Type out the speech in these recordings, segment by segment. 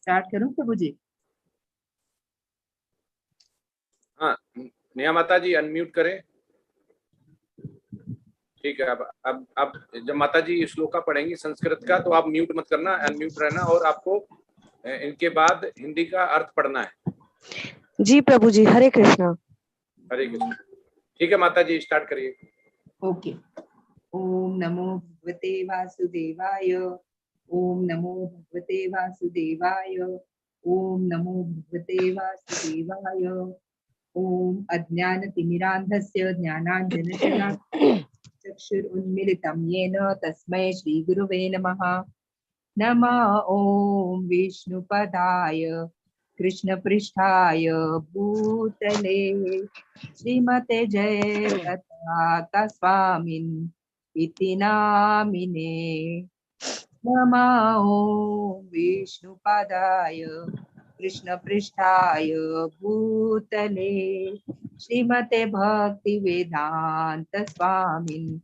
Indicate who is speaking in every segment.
Speaker 1: Start करूं प्रभु जी?
Speaker 2: हाँ, नेहा माता जी अनम्यूट करें। ठीक है। अब जब माता जी श्लोका पढ़ेंगी संस्कृत का तो आप म्यूट मत करना, अनम्यूट रहना, और आपको इनके बाद हिंदी का अर्थ पढ़ना है।
Speaker 3: जी प्रभु जी, हरे कृष्णा।
Speaker 2: हरे कृष्ण। ठीक है माता जी, स्टार्ट करिए।
Speaker 1: ओके। ओम नमो भगवते वासुदेवाय। ओम नमो भगवते वासुदेवाय। ओम नमो भगवते वासुदेवाय। ओम अज्ञानतिमिरान्धस्य ज्ञानाञ्जनशलाकया चक्षुरुन्मीलितं येन तस्मै श्रीगुरुवे नमः। नमः ओम विष्णुपदाय कृष्णपृष्ठाय भूतले श्रीमते जय पताका स्वामिन् इति नामिने। नमः ओम विष्णुपदाय कृष्णपृष्ठाय भूतले श्रीमते भक्तिवेदांत स्वामिन्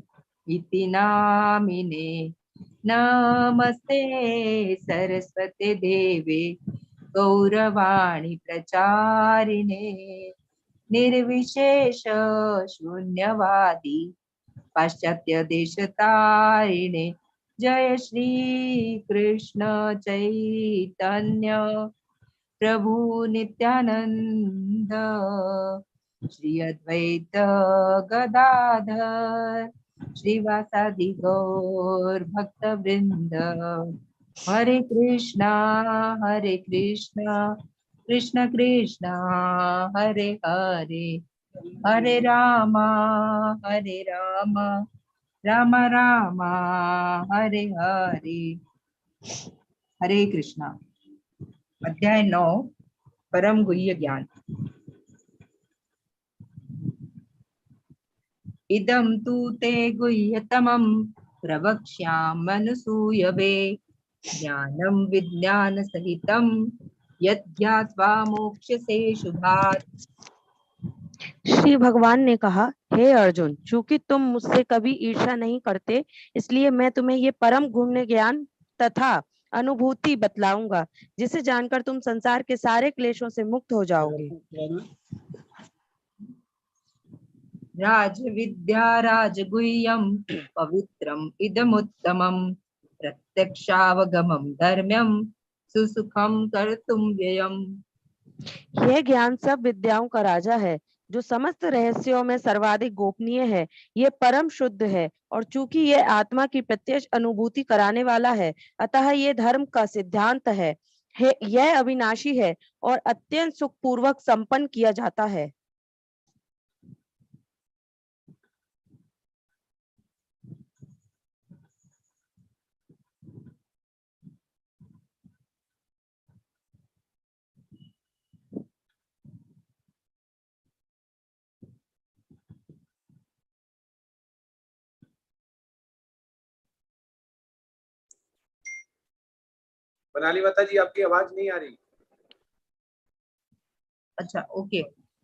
Speaker 1: इति नामिने। नमस्ते सरस्वते देवे गौरवाणी प्रचारिणे निर्विशेष शून्यवादी पाश्चात्य देशतारिणे। जय श्री कृष्ण चैतन्य प्रभु नित्यानंद श्री अद्वैत गदाधर श्रीवासादि गौर भक्त वृंद। हरे कृष्णा कृष्ण कृष्णा हरे हरे, हरे रामा राम राम हरे हरे। हरे कृष्णा। अध्याय 9 परम गुह्य ज्ञान। इदं तु ते गुह्यतमं प्रवक्ष्यामनुसूयवे ज्ञानं विज्ञान सहितं यज्ञात्वा मोक्ष्यसे शुभात्।
Speaker 3: श्री भगवान ने कहा, हे अर्जुन, चूंकि तुम मुझसे कभी ईर्ष्या नहीं करते, इसलिए मैं तुम्हें ये परम गुह्य ज्ञान तथा अनुभूति बतलाऊंगा, जिसे जानकर तुम संसार के सारे क्लेशों से मुक्त हो जाओगे।
Speaker 1: राजविद्या राजगुह्यं पवित्रम् इदमुत्तमं प्रत्यक्षावगमं धर्म्यं सुसुखं कर्तुं व्ययम्।
Speaker 3: यह ज्ञान सब विद्याओं का राजा है, जो समस्त रहस्यों में सर्वाधिक गोपनीय है। ये परम शुद्ध है, और चूंकि यह आत्मा की प्रत्यक्ष अनुभूति कराने वाला है, अतः ये धर्म का सिद्धांत है। यह अविनाशी है और अत्यंत सुखपूर्वक संपन्न किया जाता है।
Speaker 2: बनाली माता जी, आपकी आवाज नहीं आ रही।
Speaker 1: अच्छा, ओके,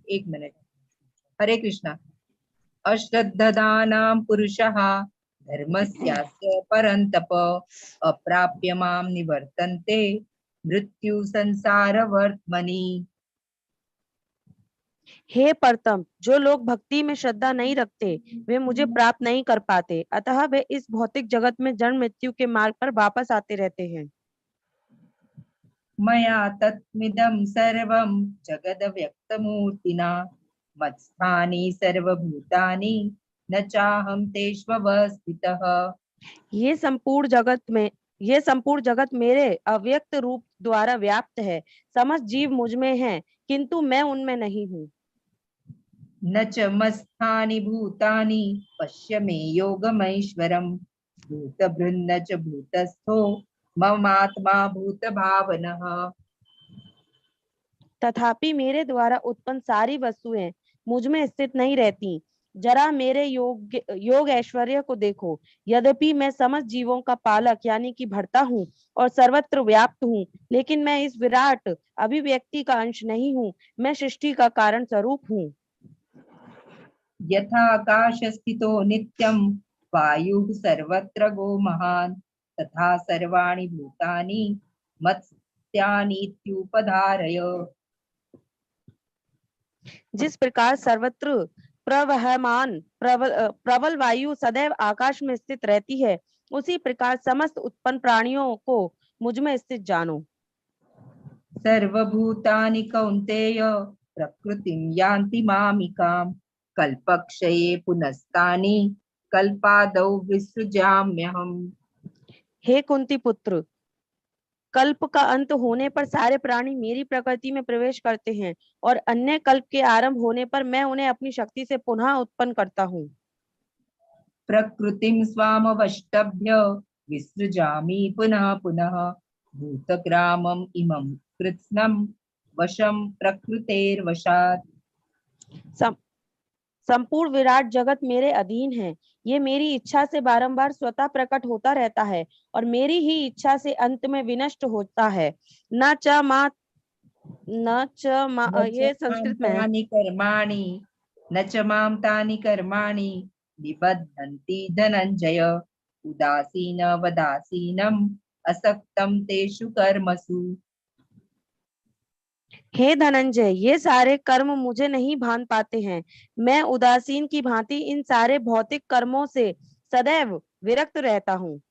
Speaker 1: एक मिनट। हरे कृष्णा। अश्रद्धदानां पुरुषः धर्मस्यास्य परन्तप अप्राप्य मां निवर्तन्ते मृत्यु संसारवर्त्मनि।
Speaker 3: हे परतम, जो लोग भक्ति में श्रद्धा नहीं रखते, वे मुझे प्राप्त नहीं कर पाते, अतः वे इस भौतिक जगत में जन्म मृत्यु के मार्ग पर वापस आते रहते हैं।
Speaker 1: मया तत्मिदं सर्वं जगदव्यक्तमूर्तिना मत्स्थानि सर्वभूतानि न चाहं तेष्वस्थितः।
Speaker 3: ये संपूर्ण जगत मेरे अव्यक्त रूप द्वारा व्याप्त है। समस्त जीव मुझ में हैं, किंतु मैं उनमें नहीं हूँ।
Speaker 1: न च मत्स्थानि भूतानि पश्य मे योगमैश्वरम् भूतभृन्न च भूतस्थो ममात्मा भूतभावनः।
Speaker 3: तथापि मेरे द्वारा उत्पन्न सारी वस्तुएं मुझ में स्थित नहीं रहती। जरा मेरे योग ऐश्वर्य को देखो। यद्यपि मैं समस्त जीवों का पालक यानी कि भर्ता हूँ और सर्वत्र व्याप्त हूँ, लेकिन मैं इस विराट अभिव्यक्ति का अंश नहीं हूँ। मैं सृष्टि का कारण स्वरूप हूँ।
Speaker 1: यथा आकाशस्थितो नित्यं वायुः सर्वत्र गो महान् तथा सर्वाणि भूतानि सत्यानीत्युपधारय।
Speaker 3: जिस प्रकार सर्वत्र प्रवहमान प्रबल वायु सदैव आकाश में स्थित रहती है, उसी प्रकार समस्त उत्पन्न प्राणियों को मुझ में स्थित जानो।
Speaker 1: सर्वभूतानि कौन्तेय प्रकृतिं यान्ति मामिकाम् कल्पक्षये पुनस्तानि कल्पादौ विसृजाम्यहम्।
Speaker 3: हे कुंती पुत्र, कल्प का अंत होने पर सारे प्राणी मेरी प्रकृति में प्रवेश करते हैं और अन्य कल्प के आरंभ होने पर मैं उन्हें अपनी शक्ति से पुनः उत्पन्न करता हूँ।
Speaker 1: प्रकृतिं स्वामवष्टभ्य विसृजामि पुनः पुनः भूतग्रामम् इमं कृत्स्नं वशं प्रकृतेर्वशात्।
Speaker 3: संपूर्ण विराट जगत मेरे अधीन है। ये मेरी इच्छा से बारंबार स्वतः प्रकट होता रहता है और मेरी ही इच्छा से अंत में विनष्ट होता है। न च मा ये संस्कृत में है।
Speaker 1: न च मां तानि कर्माणि निबध्नन्ति धनंजय उदासीन वदासीनम् असक्तं तेषु कर्मसु।
Speaker 3: हे धनंजय, ये सारे कर्म मुझे नहीं भान पाते हैं। मैं उदासीन की भांति इन सारे भौतिक कर्मों से सदैव विरक्त रहता हूँ।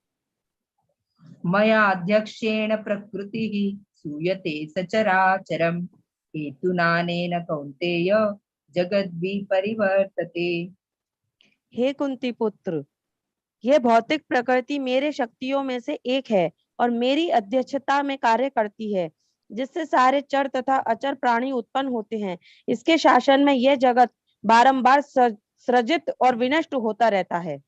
Speaker 1: मया अध्यक्षेण प्रकृतिः सूयते सचराचरम् हेतुनानेन कौन्तेय जगद्विपरिवर्तते।
Speaker 3: हे कुंती पुत्र, यह भौतिक प्रकृति मेरे शक्तियों में से एक है और मेरी अध्यक्षता में कार्य करती है, जिससे सारे चर तथा अचर प्राणी उत्पन्न होते हैं। इसके शासन में यह जगत बारंबार सृजित और विनष्ट होता रहता है।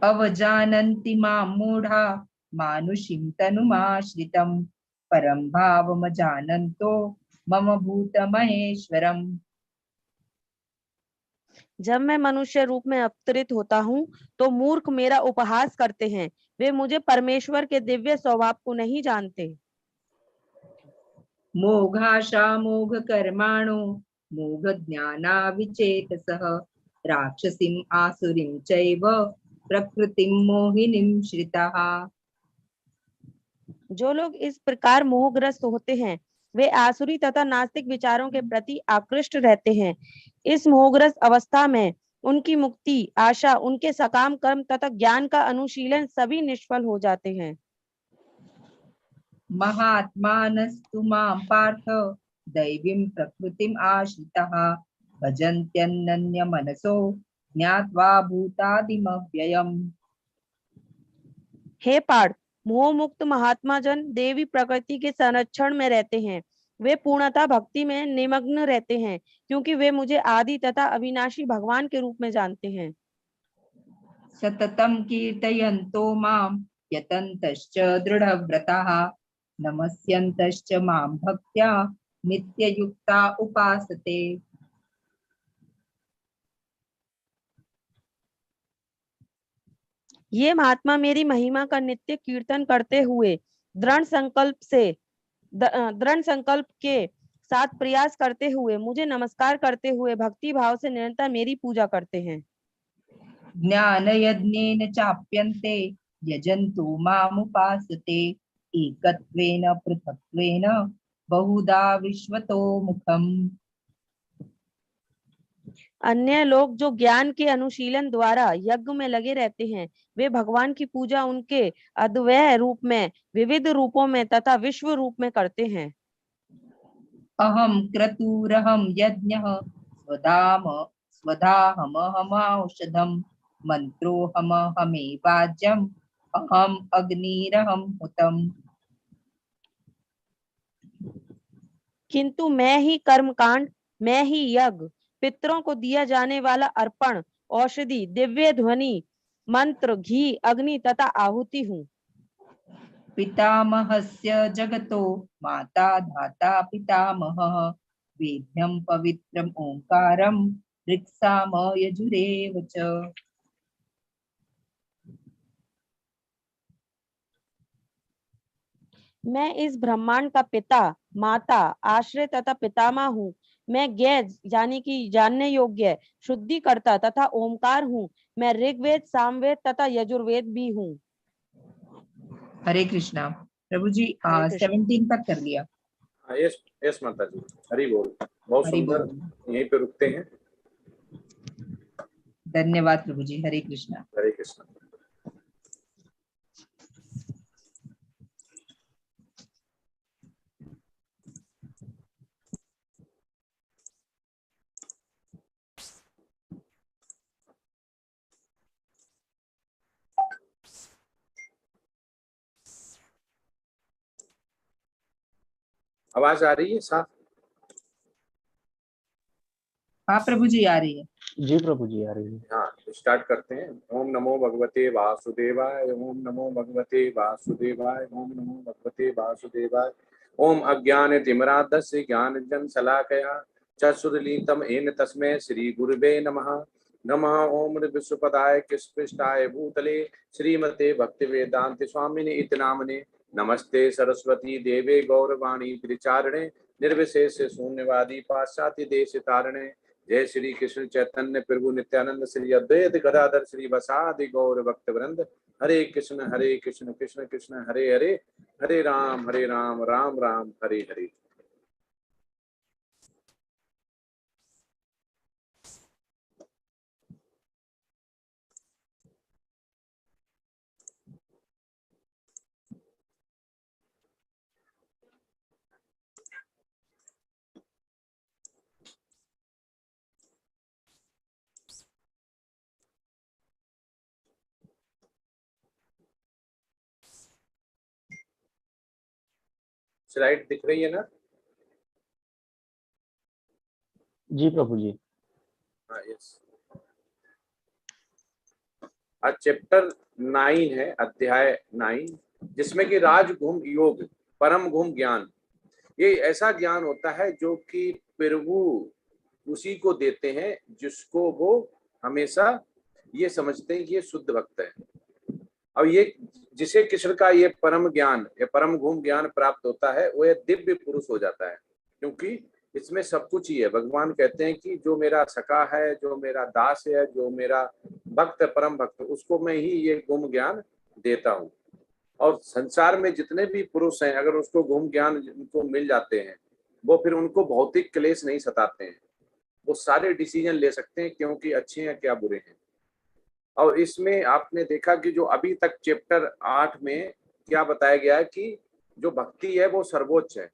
Speaker 1: अवजानन्ति मां मूढ़ा मानुषीं तनुमाश्रितं परं भावमजानन्तो मम भूतमहेश्वरम्।
Speaker 3: जब मैं मनुष्य रूप में अवतरित होता हूँ तो मूर्ख मेरा उपहास करते हैं। वे मुझे परमेश्वर के दिव्य स्वभाव को नहीं जानते।
Speaker 1: मोघाशा मोघ कर्माणो मोघ ज्ञाना विचेतसः राक्षसीम् आसुरीं चैव प्रकृतिं मोहिनीं श्रिताः।
Speaker 3: जो लोग इस प्रकार मोहग्रस्त होते हैं वे आसुरी तथा नास्तिक विचारों के प्रति आकृष्ट रहते हैं। इस मोहग्रस्त अवस्था में उनकी मुक्ति, आशा, उनके सकाम कर्म तथा ज्ञान का अनुशीलन सभी निष्फल हो जाते हैं।
Speaker 1: महात्मानस्तु मां पार्थ दैवीं प्रकृतिम् आश्रिताः भजन्त्यनन्यमनसो ज्ञात्वा भूतादिमव्ययम्।
Speaker 3: हे पार्थ, मोह मुक्त महात्मा जन देवी प्रकृति के संरक्षण में रहते हैं। वे पूर्णतः भक्ति में निमग्न रहते हैं क्योंकि वे मुझे आदि तथा अविनाशी भगवान के रूप में जानते हैं।
Speaker 1: सततं कीर्तयन्तो मां यतन्तश्च दृढव्रताः नमस्यन्तश्च मां भक्त्या नित्ययुक्ता उपासते।
Speaker 3: ये महात्मा मेरी महिमा का नित्य कीर्तन करते हुए दृढ़ संकल्प के साथ प्रयास करते हुए मुझे नमस्कार करते हुए भक्ति भाव से निरंतर मेरी पूजा करते हैं।
Speaker 1: ज्ञान यज्ञेन चाप्यन्ते यजन्तु मामुपासते एकत्वेन पृथक्त्वेन बहुधा विश्वतो मुखम्।
Speaker 3: अन्य लोग जो ज्ञान के अनुशीलन द्वारा यज्ञ में लगे रहते हैं वे भगवान की पूजा उनके अद्वय रूप में, विविध रूपों में तथा विश्व रूप में करते हैं।
Speaker 1: अहम क्रतुरहम यज्ञः स्वधाहमहम औषधम् मंत्रोहमहमेवाज्यम् अहम अग्निरहम हुतम्।
Speaker 3: किंतु मैं ही कर्मकांड, मैं ही यज्ञ, पितरों को दिया जाने वाला अर्पण, औषधि, दिव्य ध्वनि, मंत्र, घी, अग्नि तथा आहुति हूँ।
Speaker 1: पितामहस्य जगतो माता धाता पितामहः वेद्यं पवित्रम् ओंकारं ऋक्साम यजुरेव च।
Speaker 3: मैं इस ब्रह्मांड का पिता, माता, आश्रय तथा पितामह हूँ। मैं ज्ञेय यानी कि जानने योग्य, शुद्धिकर्ता तथा ओमकार हूँ। मैं ऋग्वेद, सामवेद तथा यजुर्वेद भी हूँ।
Speaker 1: हरे कृष्णा। प्रभु जी
Speaker 3: हरे कृष्ण।
Speaker 1: 17 तक कर लिया।
Speaker 2: हाँ, यस यस माता जी, हरि बोल। बहुत
Speaker 1: हरि
Speaker 2: सुंदर,
Speaker 1: बोल।
Speaker 2: यहीं पे रुकते हैं।
Speaker 1: धन्यवाद प्रभु जी, हरे कृष्णा।
Speaker 2: हरे कृष्ण। आवाज आ रही है साफ?
Speaker 1: हाँ प्रभु जी आ रही है।
Speaker 4: जी प्रभु जी आ रही है।
Speaker 2: हाँ, स्टार्ट करते हैं। ओम नमो भगवते वासुदेवाय, ओम नमो भगवते वासुदेवाय, ओम नमो भगवते वासुदेवाय। ओम अज्ञान तिमिरान्धस्य ज्ञानञ्जन शलाकया चक्षुरुन्मीलितं येन तस्मै श्री गुरुवे नमः। नमः ओम विश्वपदाय कृष्णपृष्ठाय भूतले श्रीमते भक्तिवेदांत स्वामिने इति नामने। नमस्ते सरस्वती देवे गौरवाणी त्रिचारणे निर्विशेष शून्यवादी पाश्चात्य देश तारणे। जय श्री कृष्ण चैतन्य प्रभु नित्यानंद श्री अद्वैत गदाधर श्री वसादि गौर भक्त वृंद। हरे कृष्ण कृष्ण कृष्ण हरे हरे, हरे राम राम राम हरे हरे। स्लाइड दिख रही है ना?
Speaker 4: जी प्रभु जी।
Speaker 2: हाँ, यस। आज चैप्टर 9 है, अध्याय 9, जिसमें कि राजगुम योग, परम गुम ज्ञान। ये ऐसा ज्ञान होता है जो कि प्रभु उसी को देते हैं जिसको वो हमेशा ये समझते हैं कि ये शुद्ध भक्त है। अब ये जिसे कृष्ण का ये परम ज्ञान या परम गुम ज्ञान प्राप्त होता है, वो ये दिव्य पुरुष हो जाता है, क्योंकि इसमें सब कुछ ही है। भगवान कहते हैं कि जो मेरा सखा है, जो मेरा दास है, जो मेरा भक्त परम भक्त, उसको मैं ही ये गुम ज्ञान देता हूँ। और संसार में जितने भी पुरुष हैं, अगर उसको गुम ज्ञान उनको मिल जाते हैं, वो फिर उनको भौतिक क्लेश नहीं सताते हैं। वो सारे डिसीजन ले सकते हैं, क्योंकि अच्छे हैं क्या बुरे हैं। और इसमें आपने देखा कि जो अभी तक चैप्टर 8 में क्या बताया गया है कि जो भक्ति है वो सर्वोच्च है,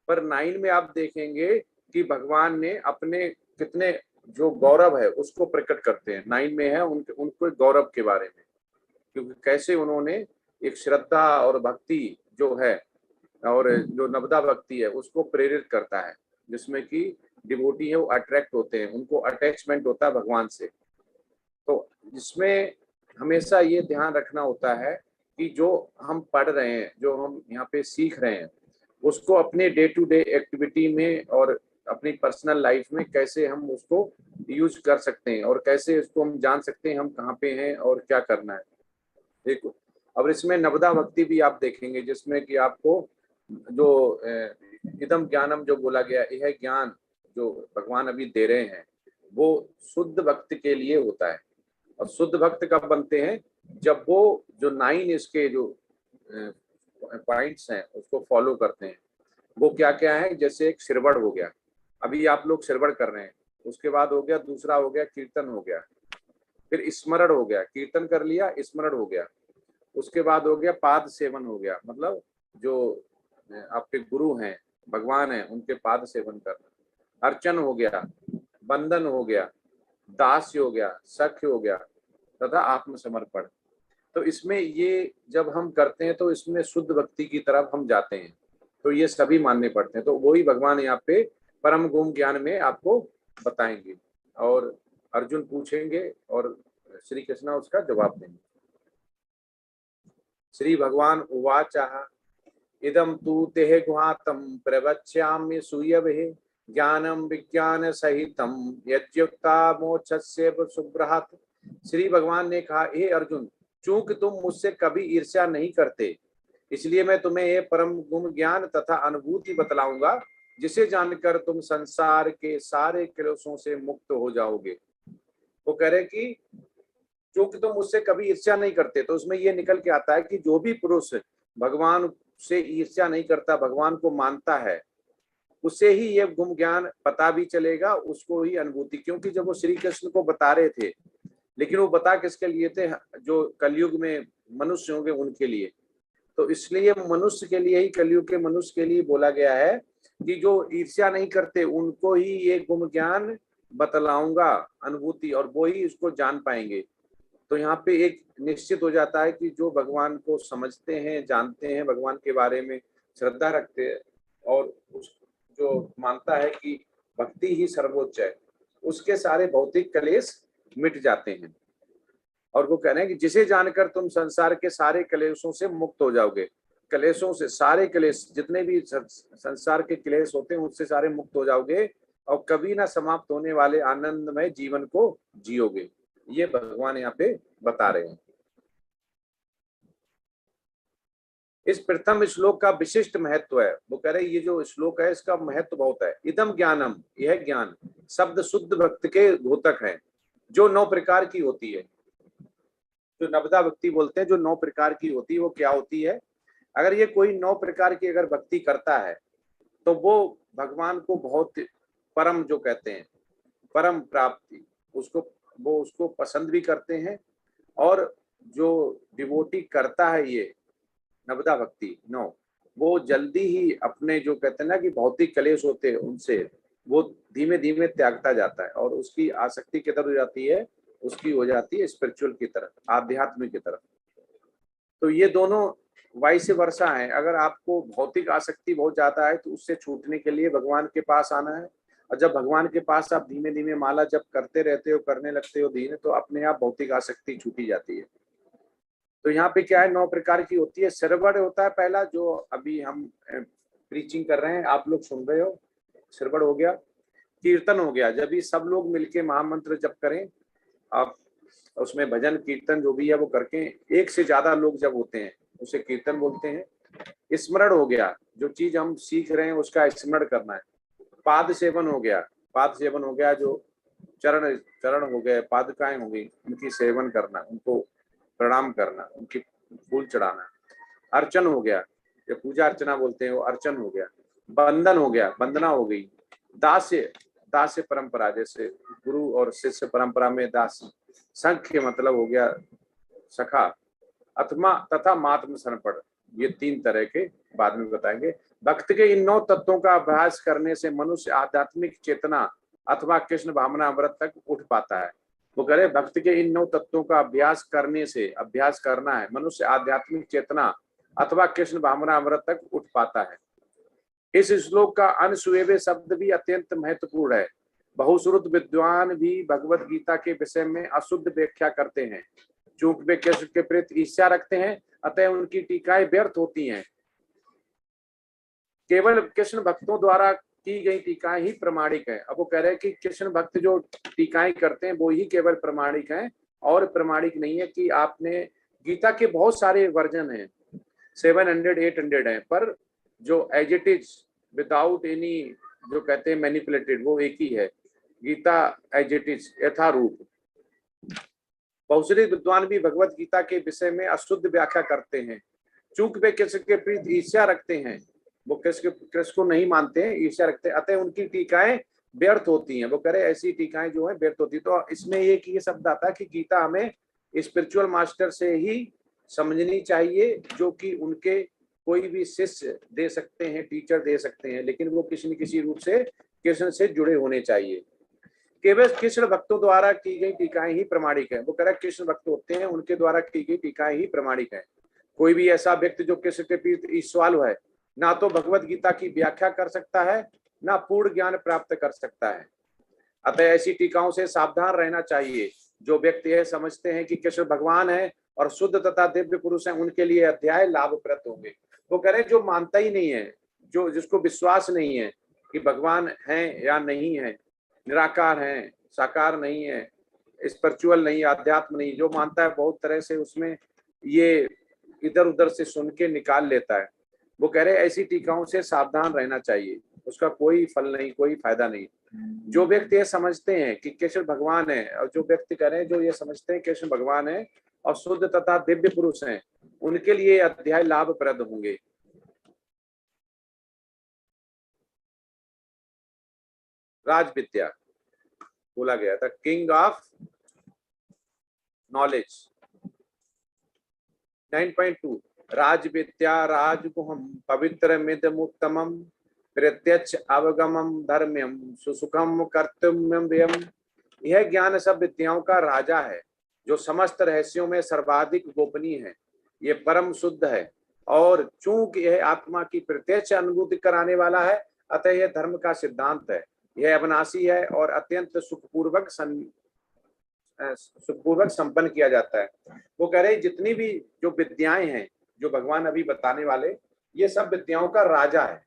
Speaker 2: पर 9 में आप देखेंगे कि भगवान ने अपने कितने जो गौरव है उसको प्रकट करते हैं। 9 में है उनको गौरव के बारे में, क्योंकि कैसे उन्होंने एक श्रद्धा और भक्ति जो है, और जो नवदा भक्ति है, उसको प्रेरित करता है, जिसमें कि डिवोटी है वो अट्रैक्ट होते हैं, उनको अटैचमेंट होता है भगवान से। तो इसमें हमेशा ये ध्यान रखना होता है कि जो हम पढ़ रहे हैं, जो हम यहाँ पे सीख रहे हैं, उसको अपने डे टू डे एक्टिविटी में और अपनी पर्सनल लाइफ में कैसे हम उसको यूज कर सकते हैं, और कैसे उसको हम जान सकते हैं हम कहाँ पे हैं और क्या करना है। देखो, अब इसमें नवदा भक्ति भी आप देखेंगे, जिसमें कि आपको जो इदम ज्ञानम जो बोला गया, यह ज्ञान जो भगवान अभी दे रहे हैं, वो शुद्ध भक्त के लिए होता है। और शुद्ध भक्त कब बनते हैं? जब वो जो 9 इसके जो पॉइंट्स हैं उसको फॉलो करते हैं। वो क्या क्या है? जैसे एक सिरवड़ हो गया, अभी आप लोग सिरवड़ कर रहे हैं, उसके बाद हो गया दूसरा, हो गया कीर्तन हो गया, फिर स्मरण हो गया, कीर्तन कर लिया, स्मरण हो गया, उसके बाद हो गया पाद सेवन हो गया, मतलब जो आपके गुरु हैं, भगवान हैं, उनके पाद सेवन करना, अर्चन हो गया, बंधन हो गया, दास्य हो गया, सख्य हो गया, तथा आत्मसमर्पण। तो इसमें ये जब हम करते हैं तो इसमें शुद्ध भक्ति की तरफ हम जाते हैं, तो ये सभी मानने पड़ते हैं। तो वही भगवान यहाँ पे परम गुम ज्ञान में आपको बताएंगे, और अर्जुन पूछेंगे और श्री कृष्ण उसका जवाब देंगे। श्री भगवान उवाचः इदं तु ते गुहातं प्रवक्ष्यामि सूयवे ज्ञानम विज्ञान सहितम यद्युक्ता मोक्षस्य सुब्रहत्। श्री भगवान ने कहा, हे अर्जुन, चूंकि तुम मुझसे कभी ईर्ष्या नहीं करते, इसलिए मैं तुम्हें ये परम गुण ज्ञान तथा अनुभूति बतलाऊंगा, जिसे जानकर तुम संसार के सारे क्लेशों से मुक्त हो जाओगे। वो कह रहे कि क्योंकि तुम मुझसे कभी ईर्ष्या नहीं करते, तो उसमें ये निकल के आता है कि जो भी पुरुष भगवान से ईर्ष्या नहीं करता, भगवान को मानता है, उसे ही ये गुम ज्ञान पता भी चलेगा, उसको ही अनुभूति। क्योंकि जब वो श्री कृष्ण को बता रहे थे, लेकिन वो बता किसके लिए थे? जो कलयुग में मनुष्य होंगे उनके लिए। तो इसलिए मनुष्य के लिए ही, कलयुग के मनुष्य के लिए बोला गया है कि जो ईर्ष्या नहीं करते उनको ही ये गुम ज्ञान बतलाऊंगा, अनुभूति, और वो ही इसको जान पाएंगे। तो यहाँ पे एक निश्चित हो जाता है कि जो भगवान को समझते हैं, जानते हैं, भगवान के बारे में श्रद्धा रखते हैं, और जो मानता है कि भक्ति ही सर्वोच्च है, उसके सारे भौतिक क्लेश मिट जाते हैं। और वो कह रहे हैं कि जिसे जानकर तुम संसार के सारे क्लेशों से मुक्त हो जाओगे। क्लेशों से, सारे क्लेश, जितने भी संसार के क्लेश होते हैं उससे सारे मुक्त हो जाओगे, और कभी ना समाप्त होने वाले आनंदमय जीवन को जियोगे। ये भगवान यहाँ पे बता रहे हैं। इस प्रथम श्लोक का विशिष्ट महत्व है। वो कह रहे ये जो श्लोक है इसका महत्व बहुत है। इदम ज्ञानम, यह ज्ञान शब्द शुद्ध भक्त के द्योतक है, जो 9 प्रकार की होती है। जो नवदा भक्ति बोलते हैं, जो 9 प्रकार की होती है, वो क्या होती है? अगर ये कोई 9 प्रकार की अगर भक्ति करता है तो वो भगवान को बहुत परम, जो कहते हैं परम प्राप्ति, उसको पसंद भी करते हैं। और जो डिवोटी करता है ये नवदा भक्ति 9, वो जल्दी ही अपने, जो कहते हैं ना कि भौतिक क्लेश होते हैं, उनसे वो धीमे धीमे त्यागता जाता है, और उसकी आसक्ति किधर हो जाती है? उसकी हो जाती है स्पिरिचुअल की तरफ, आध्यात्मिक की तरफ। तो ये दोनों वाइस वर्सा है। अगर आपको भौतिक आसक्ति बहुत ज्यादा है तो उससे छूटने के लिए भगवान के पास आना है, और जब भगवान के पास आप धीमे धीमे माला जब करते रहते हो, करने लगते हो धीरे, तो अपने आप भौतिक आसक्ति छूटी जाती है। तो यहाँ पे क्या है? 9 प्रकार की होती है। श्रवण होता है पहला, जो अभी हम प्रीचिंग कर रहे हैं, आप लोग सुन रहे हो, श्रवण हो गया। कीर्तन हो गया, जब भी सब लोग मिलके महामंत्र जप करें, आप उसमें भजन कीर्तन जो भी है वो करके, एक से ज्यादा लोग जब होते हैं उसे कीर्तन बोलते हैं। स्मरण हो गया, जो चीज हम सीख रहे हैं उसका स्मरण करना है। पाद सेवन हो गया, पाद सेवन हो गया, जो चरण हो गए, पादुकाएं हो गई, उनकी सेवन करना, उनको प्रणाम करना, उनकी फूल चढ़ाना। अर्चन हो गया, जो पूजा अर्चना बोलते हैं वो अर्चन हो गया। बंधन हो गया, वंदना हो गई। दास्य परंपरा, जैसे गुरु और शिष्य परंपरा में दास्य। संख्य मतलब हो गया सखा, अथमा तथा मात्म समर्पण। ये 3 तरह के बाद में बताएंगे। भक्त के इन 9 तत्वों का अभ्यास करने से मनुष्य आध्यात्मिक चेतना अथवा कृष्ण भावना व्रत तक उठ पाता है। वो कह रहे भक्त के इन 9 तत्वों का अभ्यास करने से, अभ्यास करना है, मनुष्य आध्यात्मिक चेतना अथवा कृष्ण भावना व्रत तक उठ पाता है। इस श्लोक का अनसुएवे शब्द भी अत्यंत महत्वपूर्ण है। बहुश्रुत विद्वान भी भगवत गीता के विषय में अशुद्ध व्याख्या करते हैं। चूंकि वे कृष्ण के प्रति ईर्ष्या रखते हैं, अतः उनकी टीकाएं व्यर्थ होती हैं। केवल कृष्ण भक्तों द्वारा की गई टीकाएं ही प्रमाणिक है। अब वो कह रहे हैं कि कृष्ण भक्त जो टीकाएं करते हैं वो ही केवल प्रमाणिक हैं, और प्रमाणिक नहीं है कि आपने गीता के बहुत सारे वर्जन हैं, 700 800 हैं, पर जो as it is without any, जो कहते हैं मैनिपुलेटेड, वो एक ही है। गीता एज इट इज, यथारूप। बहुश्रुत विद्वान भी भगवत गीता के विषय में अशुद्ध व्याख्या करते हैं। चूंकि वे कृष्ण के प्रति ईर्ष्या रखते हैं, वो कृष्ण को नहीं मानते हैं, ईर्ष्या रखते हैं, अतः उनकी टीकाएं व्यर्थ होती हैं। वो कह रहे ऐसी टीकाएं जो है व्यर्थ होती है। तो इसमें ये शब्द आता है कि गीता हमें स्पिरिचुअल मास्टर से ही समझनी चाहिए, जो कि उनके कोई भी शिष्य दे सकते हैं, टीचर दे सकते हैं, लेकिन वो किसी न किसी रूप से कृष्ण से जुड़े होने चाहिए। केवल कृष्ण भक्तों द्वारा की गई टीकाएं ही प्रमाणिक है। वो कह रहा है कृष्ण भक्त होते हैं, उनके द्वारा की गई टीकाएं ही प्रमाणिक है। कोई भी ऐसा व्यक्ति जो कृष्ण के प्रति ईर्ष्यालु है, ना तो भगवत गीता की व्याख्या कर सकता है, ना पूर्ण ज्ञान प्राप्त कर सकता है। अतः ऐसी टीकाओं से सावधान रहना चाहिए। जो व्यक्ति यह समझते हैं कि कृष्ण भगवान है और शुद्ध तथा दिव्य पुरुष हैं, उनके लिए अध्याय लाभप्रद होंगे। वो कह रहे जो मानता ही नहीं है, जो जिसको विश्वास नहीं है कि भगवान है या नहीं है, निराकार है, साकार नहीं है, स्पिरिचुअल नहीं, आध्यात्म नहीं, जो मानता है बहुत तरह से उसमें ये इधर उधर से सुन के निकाल लेता है। वो कह रहे ऐसी टीकाओं से सावधान रहना चाहिए, उसका कोई फल नहीं, कोई फायदा नहीं। जो व्यक्ति ये समझते हैं कि कृष्ण भगवान है, और जो व्यक्ति कह रहे हैं जो ये समझते हैं कृष्ण भगवान है और शुद्ध तथा दिव्य पुरुष हैं, उनके लिए अध्याय लाभप्रद होंगे। राज विद्या बोला गया था, किंग ऑफ नॉलेज। 9.2 राज विद्या राजगुहम पवित्र मिदमुत्तमम प्रत्यक्ष अवगमम धर्म्यम सुसुखम कर्तव्यम व्यम। यह ज्ञान सब विद्याओं का राजा है, जो समस्त रहस्यों में सर्वाधिक गोपनीय है। ये परम शुद्ध है, और चूंकि यह आत्मा की प्रत्यक्ष अनुभूति कराने वाला है, अतः यह धर्म का सिद्धांत है। यह अविनाशी है और अत्यंत सुखपूर्वक संपन्न किया जाता है। वो कह रहे जितनी भी जो विद्याएं हैं, जो भगवान अभी बताने वाले, ये सब विद्याओं का राजा है।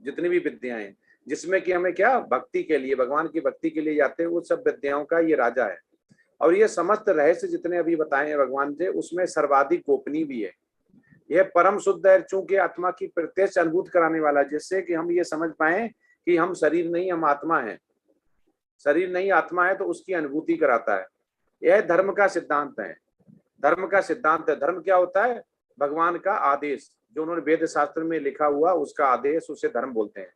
Speaker 2: जितनी भी विद्याएं जिसमें कि हमें क्या भक्ति के लिए, भगवान की भक्ति के लिए जाते हैं, वो सब विद्याओं का ये राजा है। और ये समस्त रहस्य जितने अभी बताए हैं भगवान से, उसमें सर्वाधिक गोपनीय भी है। यह परम शुद्ध है, चूंकि आत्मा की प्रत्यक्ष अनुभूत कराने वाला, जिससे कि हम ये समझ पाए कि हम शरीर नहीं, हम आत्मा हैं। शरीर नहीं आत्मा है, तो उसकी अनुभूति कराता है। यह धर्म का सिद्धांत है। धर्म का सिद्धांत है। धर्म क्या होता है? भगवान का आदेश, जो उन्होंने वेद शास्त्र में लिखा हुआ उसका आदेश, उसे धर्म बोलते हैं।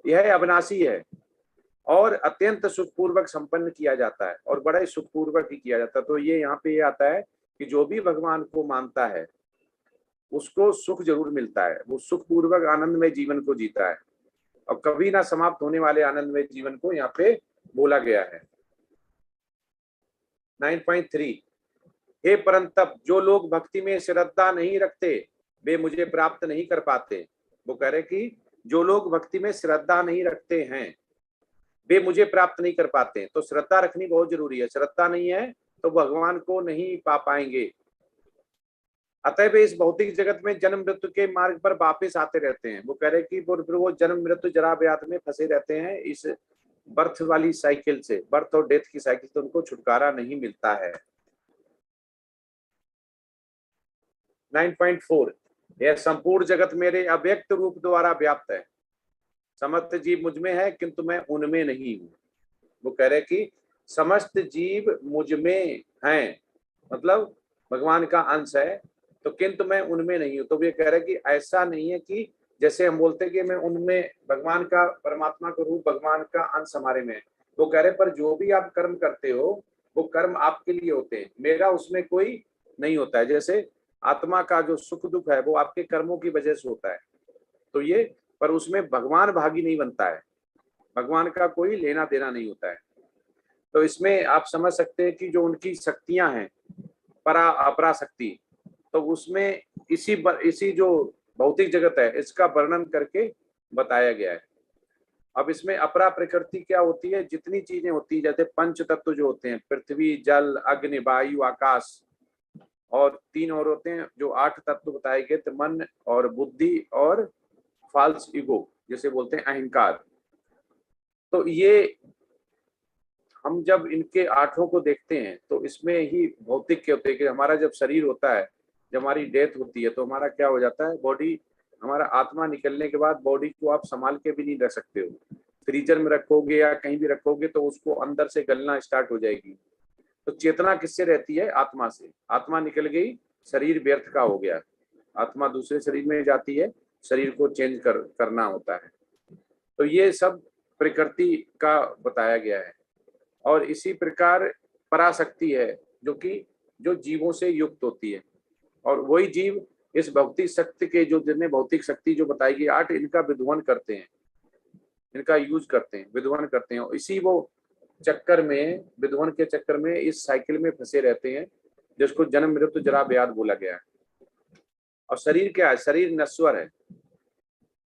Speaker 2: यह अविनाशी है और अत्यंत सुखपूर्वक संपन्न किया जाता है, और बड़ा ही सुखपूर्वक ही किया जाता है। तो ये यहाँ पे ये आता है कि जो भी भगवान को मानता है उसको सुख जरूर मिलता है। वो सुखपूर्वक आनंदमय जीवन को जीता है, और कभी ना समाप्त होने वाले आनंदमय जीवन को यहाँ पे बोला गया है। 9.3 हे परंतप, जो लोग भक्ति में श्रद्धा नहीं रखते वे मुझे प्राप्त नहीं कर पाते। वो कह रहे कि जो लोग भक्ति में श्रद्धा नहीं रखते हैं वे मुझे प्राप्त नहीं कर पाते। तो श्रद्धा रखनी बहुत जरूरी है। श्रद्धा नहीं है तो भगवान को नहीं पा पाएंगे। अतः वे इस भौतिक जगत में जन्म मृत्यु के मार्ग पर वापस आते रहते हैं। वो कह रहे कि वो जन्म मृत्यु जरा व्याध में फंसे रहते हैं। इस बर्थ वाली साइकिल से, बर्थ और डेथ की साइकिल से उनको छुटकारा नहीं मिलता है। 9.4 यह संपूर्ण जगत मेरे अव्यक्त रूप द्वारा व्याप्त है। समस्त जीव मुझ में है, किंतु मैं उनमें नहीं हूँ। वो कह रहे कि समस्त जीव मुझ में हैं, मतलब भगवान का अंश है, तो किंतु मैं उनमें नहीं हूँ। तो वे कह रहे कि ऐसा नहीं है कि जैसे हम बोलते हैं कि मैं उनमें, भगवान का, परमात्मा का रूप, भगवान का अंश हमारे में है। वो कह रहे पर जो भी आप कर्म करते हो वो कर्म आपके लिए होते हैं, मेरा उसमें कोई नहीं होता है। जैसे आत्मा का जो सुख दुख है वो आपके कर्मों की वजह से होता है, तो ये, पर उसमें भगवान भागी नहीं बनता है, भगवान का कोई लेना देना नहीं होता है। तो इसमें आप समझ सकते हैं कि जो उनकी शक्तियां हैं, परा अपरा शक्ति, तो उसमें इसी जो भौतिक जगत है इसका वर्णन करके बताया गया है। अब इसमें अपरा प्रकृति क्या होती है? जितनी चीजें होती है, जैसे पंच तत्व जो होते हैं, पृथ्वी, जल, अग्नि, वायु, आकाश, और 3 और होते हैं जो 8 तत्व बताए गए, तो मन और बुद्धि और फाल्स ईगो, जैसे बोलते हैं अहंकार। तो ये हम जब इनके 8 को देखते हैं तो इसमें ही भौतिक के होते हैं कि हमारा जब शरीर होता है, जब हमारी डेथ होती है, तो हमारा क्या हो जाता है, बॉडी, हमारा आत्मा निकलने के बाद बॉडी को आप संभाल के भी नहीं रख सकते हो। फ्रीजर में रखोगे या कहीं भी रखोगे तो उसको अंदर से गलना स्टार्ट हो जाएगी। तो चेतना किससे रहती है? आत्मा से। आत्मा निकल गई, शरीर व्यर्थ का हो गया, आत्मा दूसरे शरीर में जाती है, शरीर को चेंज करना होता है। तो ये सब प्रकृति का बताया गया है। और इसी प्रकार पराशक्ति है जो जीवों से युक्त होती है, और वही जीव इस भौतिक शक्ति के, जो जिन्हें भौतिक शक्ति जो बताई गई 8, इनका विध्वंस करते हैं, इनका यूज करते हैं, विध्वंस करते हैं। और इसी वो चक्कर में, विध्वंस के चक्कर में इस साइकिल में फंसे रहते हैं, जिसको जन्म मृत्यु जरा व्याध बोला गया है। और शरीर क्या है? शरीर नश्वर है,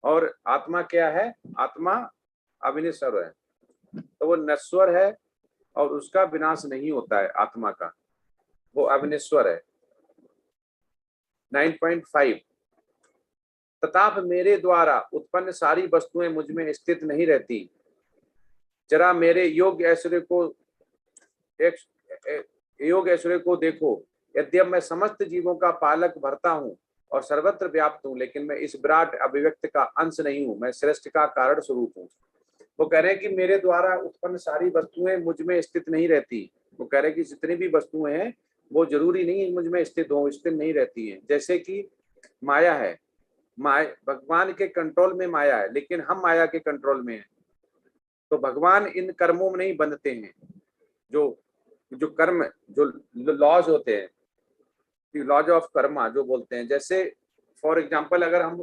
Speaker 2: और आत्मा क्या है? आत्मा अविनश्वर है। तो वो नश्वर है और उसका विनाश नहीं होता है, आत्मा का, वो अविनश्वर है। 9.5 तथापि मेरे द्वारा उत्पन्न सारी वस्तुएं मुझ में स्थित नहीं रहती। जरा मेरे योग ऐश्वर्य को देखो। यद्यप मैं समस्त जीवों का पालक भरता हूँ और सर्वत्र व्याप्त हूँ, लेकिन मैं इस विराट अभिव्यक्त का अंश नहीं हूँ, मैं श्रेष्ठ का कारण स्वरूप हूँ। वो कह रहे हैं कि मेरे द्वारा उत्पन्न सारी वस्तुएं मुझ में स्थित नहीं रहती। वो कह रहे हैं कि जितनी भी वस्तुएं हैं वो जरूरी नहीं मुझ में स्थित हो, स्थित नहीं रहती हैं। जैसे कि माया है, भगवान के कंट्रोल में माया है, लेकिन हम माया के कंट्रोल में हैं। तो भगवान इन कर्मों में नहीं बंधते हैं। जो जो कर्म, जो लॉज होते हैं, लॉज ऑफ कर्मा जो बोलते हैं, जैसे फॉर एग्जांपल अगर हम,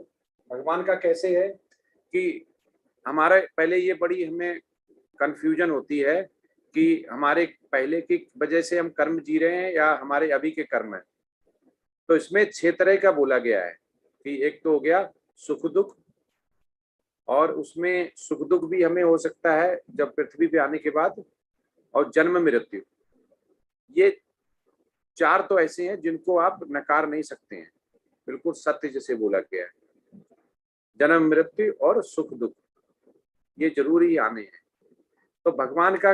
Speaker 2: भगवान का कैसे है कि हमारे पहले ये बड़ी हमें कंफ्यूजन होती है कि हमारे पहले की वजह से हम कर्म जी रहे हैं या हमारे अभी के कर्म है। तो इसमें 6 तरह का बोला गया है कि एक तो हो गया सुख दुख, और उसमें सुख दुख भी हमें हो सकता है जब पृथ्वी पे आने के बाद, और जन्म मृत्यु। ये 4 तो ऐसे हैं जिनको आप नकार नहीं सकते हैं, बिल्कुल सत्य जैसे बोला गया है। जन्म मृत्यु और सुख दुख ये जरूरी आने हैं। तो भगवान का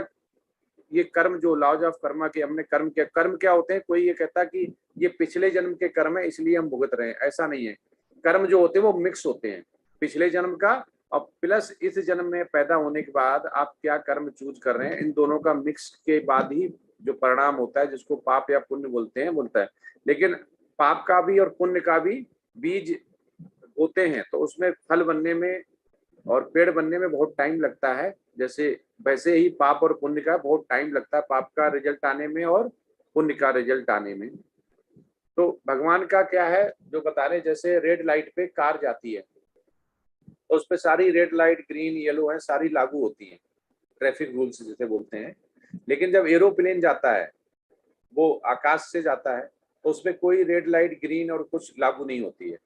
Speaker 2: ये कर्म जो लॉज ऑफ कर्मा के हमने कर्म किया, कर्म क्या होते हैं, कोई ये कहता कि ये पिछले जन्म के कर्म है इसलिए हम भुगत रहे हैं, ऐसा नहीं है। कर्म जो होते हैं वो मिक्स होते हैं, पिछले जन्म का और प्लस इस जन्म में पैदा होने के बाद आप क्या कर्म चूज कर रहे हैं, इन दोनों का मिक्स के बाद ही जो परिणाम होता है, जिसको पाप या पुण्य बोलते हैं, बोलता है। लेकिन पाप का भी और पुण्य का भी बीज होते हैं, तो उसमें फल बनने में और पेड़ बनने में बहुत टाइम लगता है। जैसे वैसे ही पाप और पुण्य का बहुत टाइम लगता है, पाप का रिजल्ट आने में और पुण्य का रिजल्ट आने में। तो भगवान का क्या है जो बता रहे, जैसे रेड लाइट पे कार जाती है तो उस पे सारी रेड लाइट ग्रीन येलो है सारी लागू होती हैं, ट्रैफिक रूल्स जिसे बोलते हैं। लेकिन जब एरोप्लेन जाता है, वो आकाश से जाता है, तो उसमें कोई रेड लाइट ग्रीन और कुछ लागू नहीं होती है।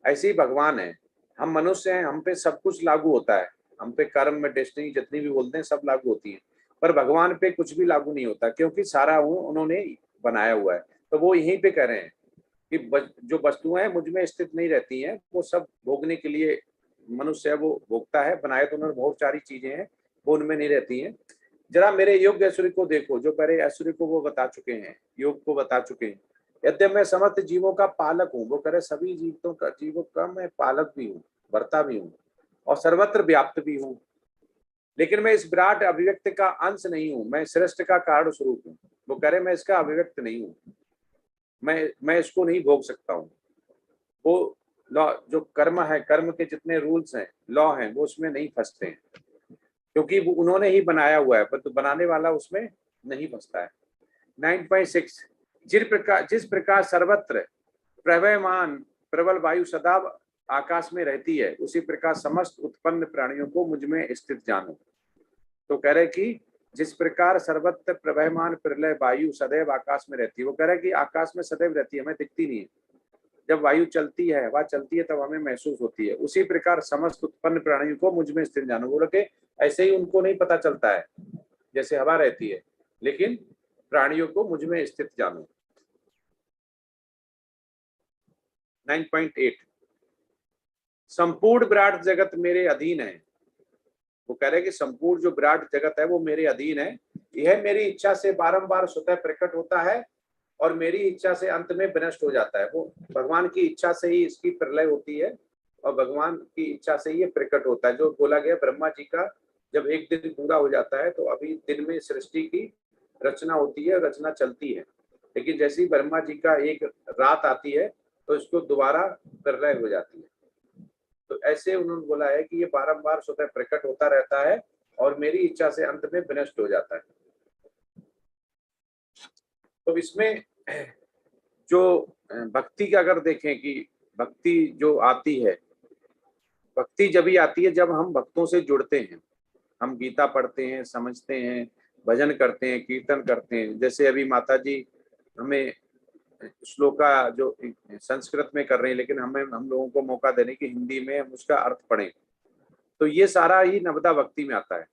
Speaker 2: ऐसे ही भगवान है, हम मनुष्य हैं, हम पे सब कुछ लागू होता है, हम पे कर्म में डेस्टिनी जितनी भी बोलते हैं सब लागू होती है, पर भगवान पे कुछ भी लागू नहीं होता, क्योंकि सारा वो उन्होंने बनाया हुआ है। तो वो यहीं पे कह रहे हैं कि जो वस्तुएं मुझ में स्थित नहीं रहती हैं, वो सब भोगने के लिए मनुष्य है, वो भोगता है। बनाए तो उन्होंने बहुत सारी चीजें हैं, वो उनमें नहीं रहती हैं। जरा मेरे योग ऐश्वर्य को देखो, जो पहले ऐश्वर्य को वो बता चुके हैं, योग को बता चुके हैं। यद्यपि मैं समस्त जीवों का पालक हूँ, वो कह रहे सभी जीवों का मैं पालक भी हूँ, भरता भी हूँ और सर्वत्र व्याप्त भी हूँ, लेकिन मैं इस विराट अभिव्यक्त का अंश नहीं हूँ, मैं श्रेष्ठ का कारण स्वरूप हूँ। वो कह रहे मैं इसका अभिव्यक्त नहीं हूँ, मैं इसको नहीं भोग सकता हूँ। वो लॉ जो कर्म है, कर्म के जितने रूल्स हैं, लॉ हैं, वो उसमें नहीं फंसते हैं, क्योंकि वो उन्होंने ही बनाया हुआ है, पर तो बनाने वाला उसमें नहीं फंसता है। 9.6 जिस प्रकार सर्वत्र प्रवहमान प्रबल वायु सदा आकाश में रहती है, उसी प्रकार समस्त उत्पन्न प्राणियों को मुझ में स्थित जानो। तो कह रहे कि जिस प्रकार सर्वत्र प्रवहमान प्रलय वायु सदैव आकाश में रहती है, वो कह रहे कि आकाश में सदैव रहती है, हमें दिखती नहीं है। जब वायु चलती है, हवा चलती है, तब हमें महसूस होती है। उसी प्रकार समस्त उत्पन्न प्राणियों को मुझ में स्थित जानो। बोलो कि ऐसे ही उनको नहीं पता चलता है जैसे हवा रहती है, लेकिन प्राणियों को मुझ में स्थित जानो। 9.8 संपूर्ण विराट जगत मेरे अधीन है। वो कह रहे कि संपूर्ण जो विराट जगत है वो मेरे अधीन है, यह मेरी इच्छा से बारंबार स्वतः प्रकट होता है और मेरी इच्छा से अंत में विनष्ट हो जाता है। वो भगवान की इच्छा से ही इसकी प्रलय होती है और भगवान की इच्छा से ही ये प्रकट होता है। जो बोला गया ब्रह्मा जी का जब एक दिन पूरा हो जाता है, तो अभी दिन में सृष्टि की रचना होती है, रचना चलती है, लेकिन जैसे ही ब्रह्मा जी का एक रात आती है तो इसको दोबारा प्रलय हो जाती है। तो ऐसे उन्होंने बोला है कि ये बारंबार स्वतः प्रकट होता रहता है और मेरी इच्छा से अंत में विनष्ट हो जाता है। तो इसमें जो भक्ति का अगर देखें कि भक्ति जो आती है, भक्ति जब ही आती है जब हम भक्तों से जुड़ते हैं, हम गीता पढ़ते हैं, समझते हैं, भजन करते हैं, कीर्तन करते हैं। जैसे अभी माता जी हमें श्लोका जो संस्कृत में कर रहे हैं, लेकिन हम लोगों को मौका देने की हिंदी में हम उसका अर्थ पढ़ें, तो ये सारा ही नवदा भक्ति में आता है।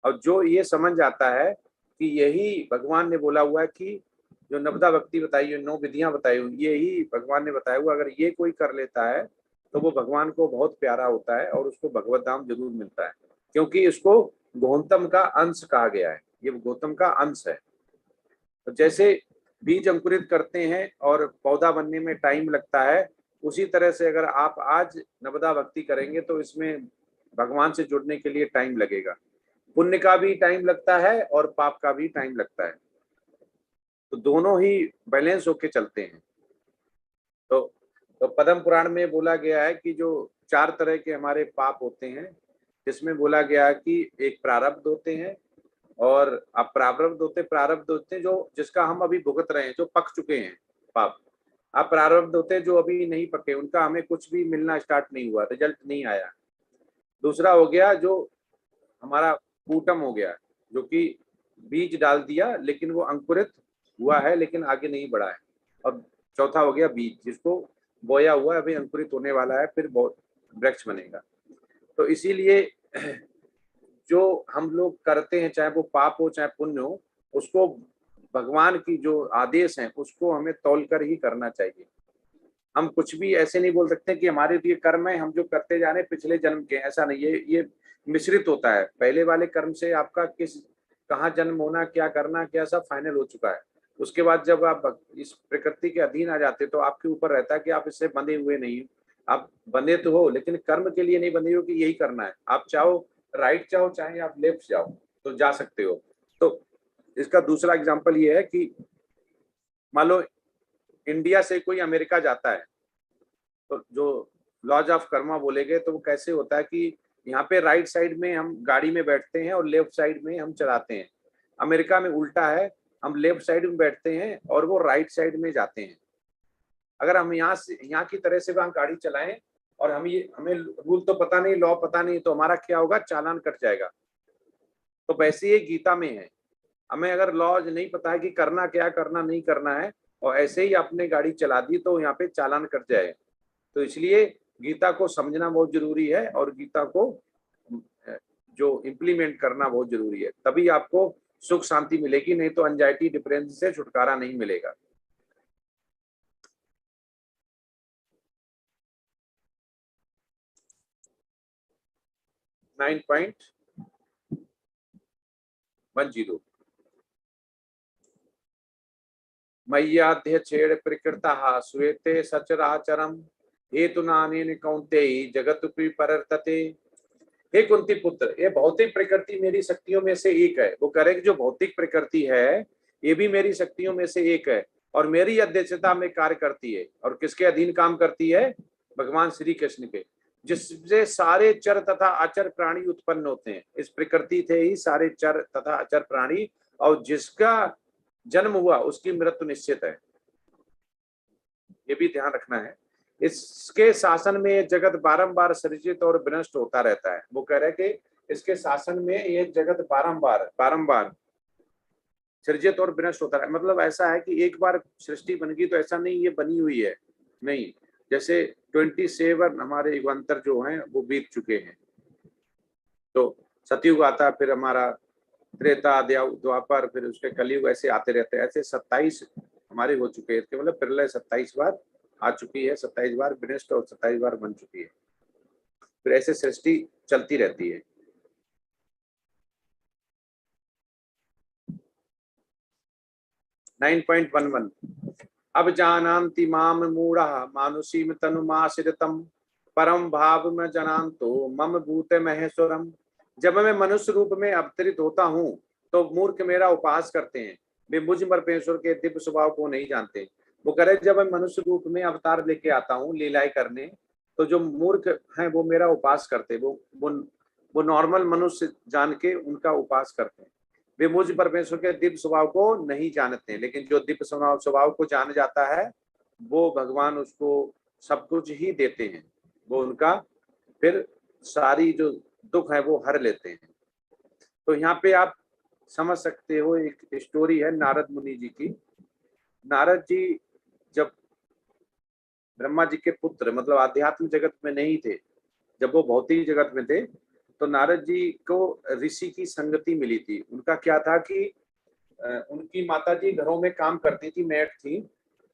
Speaker 2: और जो ये समझ आता है कि यही भगवान ने बोला हुआ है कि जो नवदा भक्ति बताई है, 9 विधियां बताई हुई, यही भगवान ने बताया हुआ, अगर ये कोई कर लेता है तो वो भगवान को बहुत प्यारा होता है और उसको भगवत धाम जरूर मिलता है, क्योंकि इसको गौतम का अंश कहा गया है, ये गौतम का अंश है। तो जैसे बीज अंकुरित करते हैं और पौधा बनने में टाइम लगता है, उसी तरह से अगर आप आज नवदा भक्ति करेंगे तो इसमें भगवान से जुड़ने के लिए टाइम लगेगा। पुण्य का भी टाइम लगता है और पाप का भी टाइम लगता है, तो दोनों ही बैलेंस होके चलते हैं। तो पद्म पुराण में बोला गया है कि जो 4 तरह के हमारे पाप होते हैं, जिसमें बोला गया कि एक प्रारब्ध होते हैं और प्रारब्ध होते हैं जो जिसका हम अभी भुगत रहे हैं, जो पक चुके हैं पाप। प्रारब्ध होते हैं जो अभी नहीं पके, उनका हमें कुछ भी मिलना स्टार्ट नहीं हुआ, रिजल्ट नहीं आया। दूसरा हो गया जो हमारा कूटम हो गया, जो कि बीज डाल दिया लेकिन वो अंकुरित हुआ है लेकिन आगे नहीं बढ़ा है। और चौथा हो गया बीज, जिसको बोया हुआ अभी अंकुरित होने वाला है, फिर वृक्ष बनेगा। तो इसीलिए जो हम लोग करते हैं, चाहे वो पाप हो चाहे पुण्य हो, उसको भगवान की जो आदेश हैं उसको हमें तौल कर ही करना चाहिए। हम कुछ भी ऐसे नहीं बोल सकते कि हमारे लिए कर्म है, हम जो करते जा रहे हैं पिछले जन्म के, ऐसा नहीं है। ये मिश्रित होता है, पहले वाले कर्म से आपका कहाँ जन्म होना, क्या करना, क्या सब फाइनल हो चुका है। उसके बाद जब आप इस प्रकृति के अधीन आ जाते तो आपके ऊपर रहता है कि आप इससे बंधे हुए नहीं हो। आप बंधे तो हो लेकिन कर्म के लिए नहीं बंधे हो कि यही करना है। आप चाहो राइट जाओ, चाहे आप लेफ्ट जाओ, तो जा सकते हो। तो इसका दूसरा एग्जाम्पल ये है कि मान लो इंडिया से कोई अमेरिका जाता है, तो जो लॉज ऑफ कर्मा बोले गए, तो वो कैसे होता है कि यहाँ पे राइट साइड में हम गाड़ी में बैठते हैं और लेफ्ट साइड में हम चलाते हैं। अमेरिका में उल्टा है, हम लेफ्ट साइड में बैठते हैं और वो राइट साइड में जाते हैं। अगर हम यहाँ की तरह से वहां गाड़ी चलाएं और हमें रूल तो पता नहीं, लॉ पता नहीं, तो हमारा क्या होगा, चालान कट जाएगा। तो वैसे ही गीता में है, हमें अगर लॉ नहीं पता है कि करना क्या, करना नहीं करना है, और ऐसे ही आपने गाड़ी चला दी तो यहाँ पे चालान कट जाएगा। तो इसलिए गीता को समझना बहुत जरूरी है और गीता को जो इम्प्लीमेंट करना बहुत जरूरी है, तभी आपको सुख शांति मिलेगी, नहीं तो एंजाइटी डिप्रेशन से छुटकारा नहीं मिलेगा। नाइन पॉइंट 10 मय्याध्य छेड़ प्रकृता श्वेते सचराचरम हेतुनानेन कौन्तेय जगतुपि परर्तते। हे कुंती पुत्र, ये भौतिक प्रकृति मेरी शक्तियों में से एक है। वो कह रहे कि जो भौतिक प्रकृति है ये भी मेरी शक्तियों में से एक है और मेरी अध्यक्षता में कार्य करती है। और किसके अधीन काम करती है? भगवान श्री कृष्ण के, जिससे सारे चर तथा अचर प्राणी उत्पन्न होते हैं। इस प्रकृति थे ही सारे चर तथा अचर प्राणी, और जिसका जन्म हुआ उसकी मृत्यु निश्चित है। ये भी ध्यान रखना है। इसके शासन में ये जगत बारंबार सृजित और विनष्ट होता रहता है। वो कह रहे कि इसके शासन में ये जगत बारंबार सृजित और विनष्ट होता है। मतलब ऐसा है कि एक बार सृष्टि बन गई तो ऐसा नहीं ये बनी हुई है, नहीं। जैसे 27 हमारे युगांतर जो हैं वो बीत चुके हैं। तो सतयुग आता, फिर हमारा त्रेता, द्वापर, फिर उसके कलयुग, ऐसे आते रहते हैं। ऐसे 27 हमारे हो चुके हैं। मतलब प्रलय 27 बार आ चुकी है, 27 बार विनष्ट और 27 बार बन चुकी है। फिर ऐसे सृष्टि चलती रहती है। नाइन 9.11 अब जानन्ति माम मूढ़ः मानुषीम तनुमाश्रितम् परम भाव में जनान्तो मम भूते महेश्वरम। जब मैं मनुष्य रूप में अवतरित होता हूँ तो मूर्ख मेरा उपास करते हैं, वे मुझ परमेश्वर के दिव्य स्वभाव को नहीं जानते। वो करे जब मैं मनुष्य रूप में अवतार लेके आता हूँ लीलाएं करने, तो जो मूर्ख हैं वो मेरा उपास करते, वो नॉर्मल मनुष्य जान के उनका उपास करते हैं। वे मुझ परमेश्वर के दिव्य स्वभाव को नहीं जानते, लेकिन जो दिव्य स्वभाव को जान जाता है वो भगवान उसको सब कुछ ही देते हैं। वो उनका फिर सारी जो दुख है वो हर लेते हैं। तो यहाँ पे आप समझ सकते हो, एक स्टोरी है नारद मुनि जी की। नारद जी जब ब्रह्मा जी के पुत्र, मतलब आध्यात्म जगत में नहीं थे, जब वो भौतिक जगत में थे, तो नारद जी को ऋषि की संगति मिली थी। उनका क्या था कि उनकी माता जी घरों में काम करती थी, मेड थी,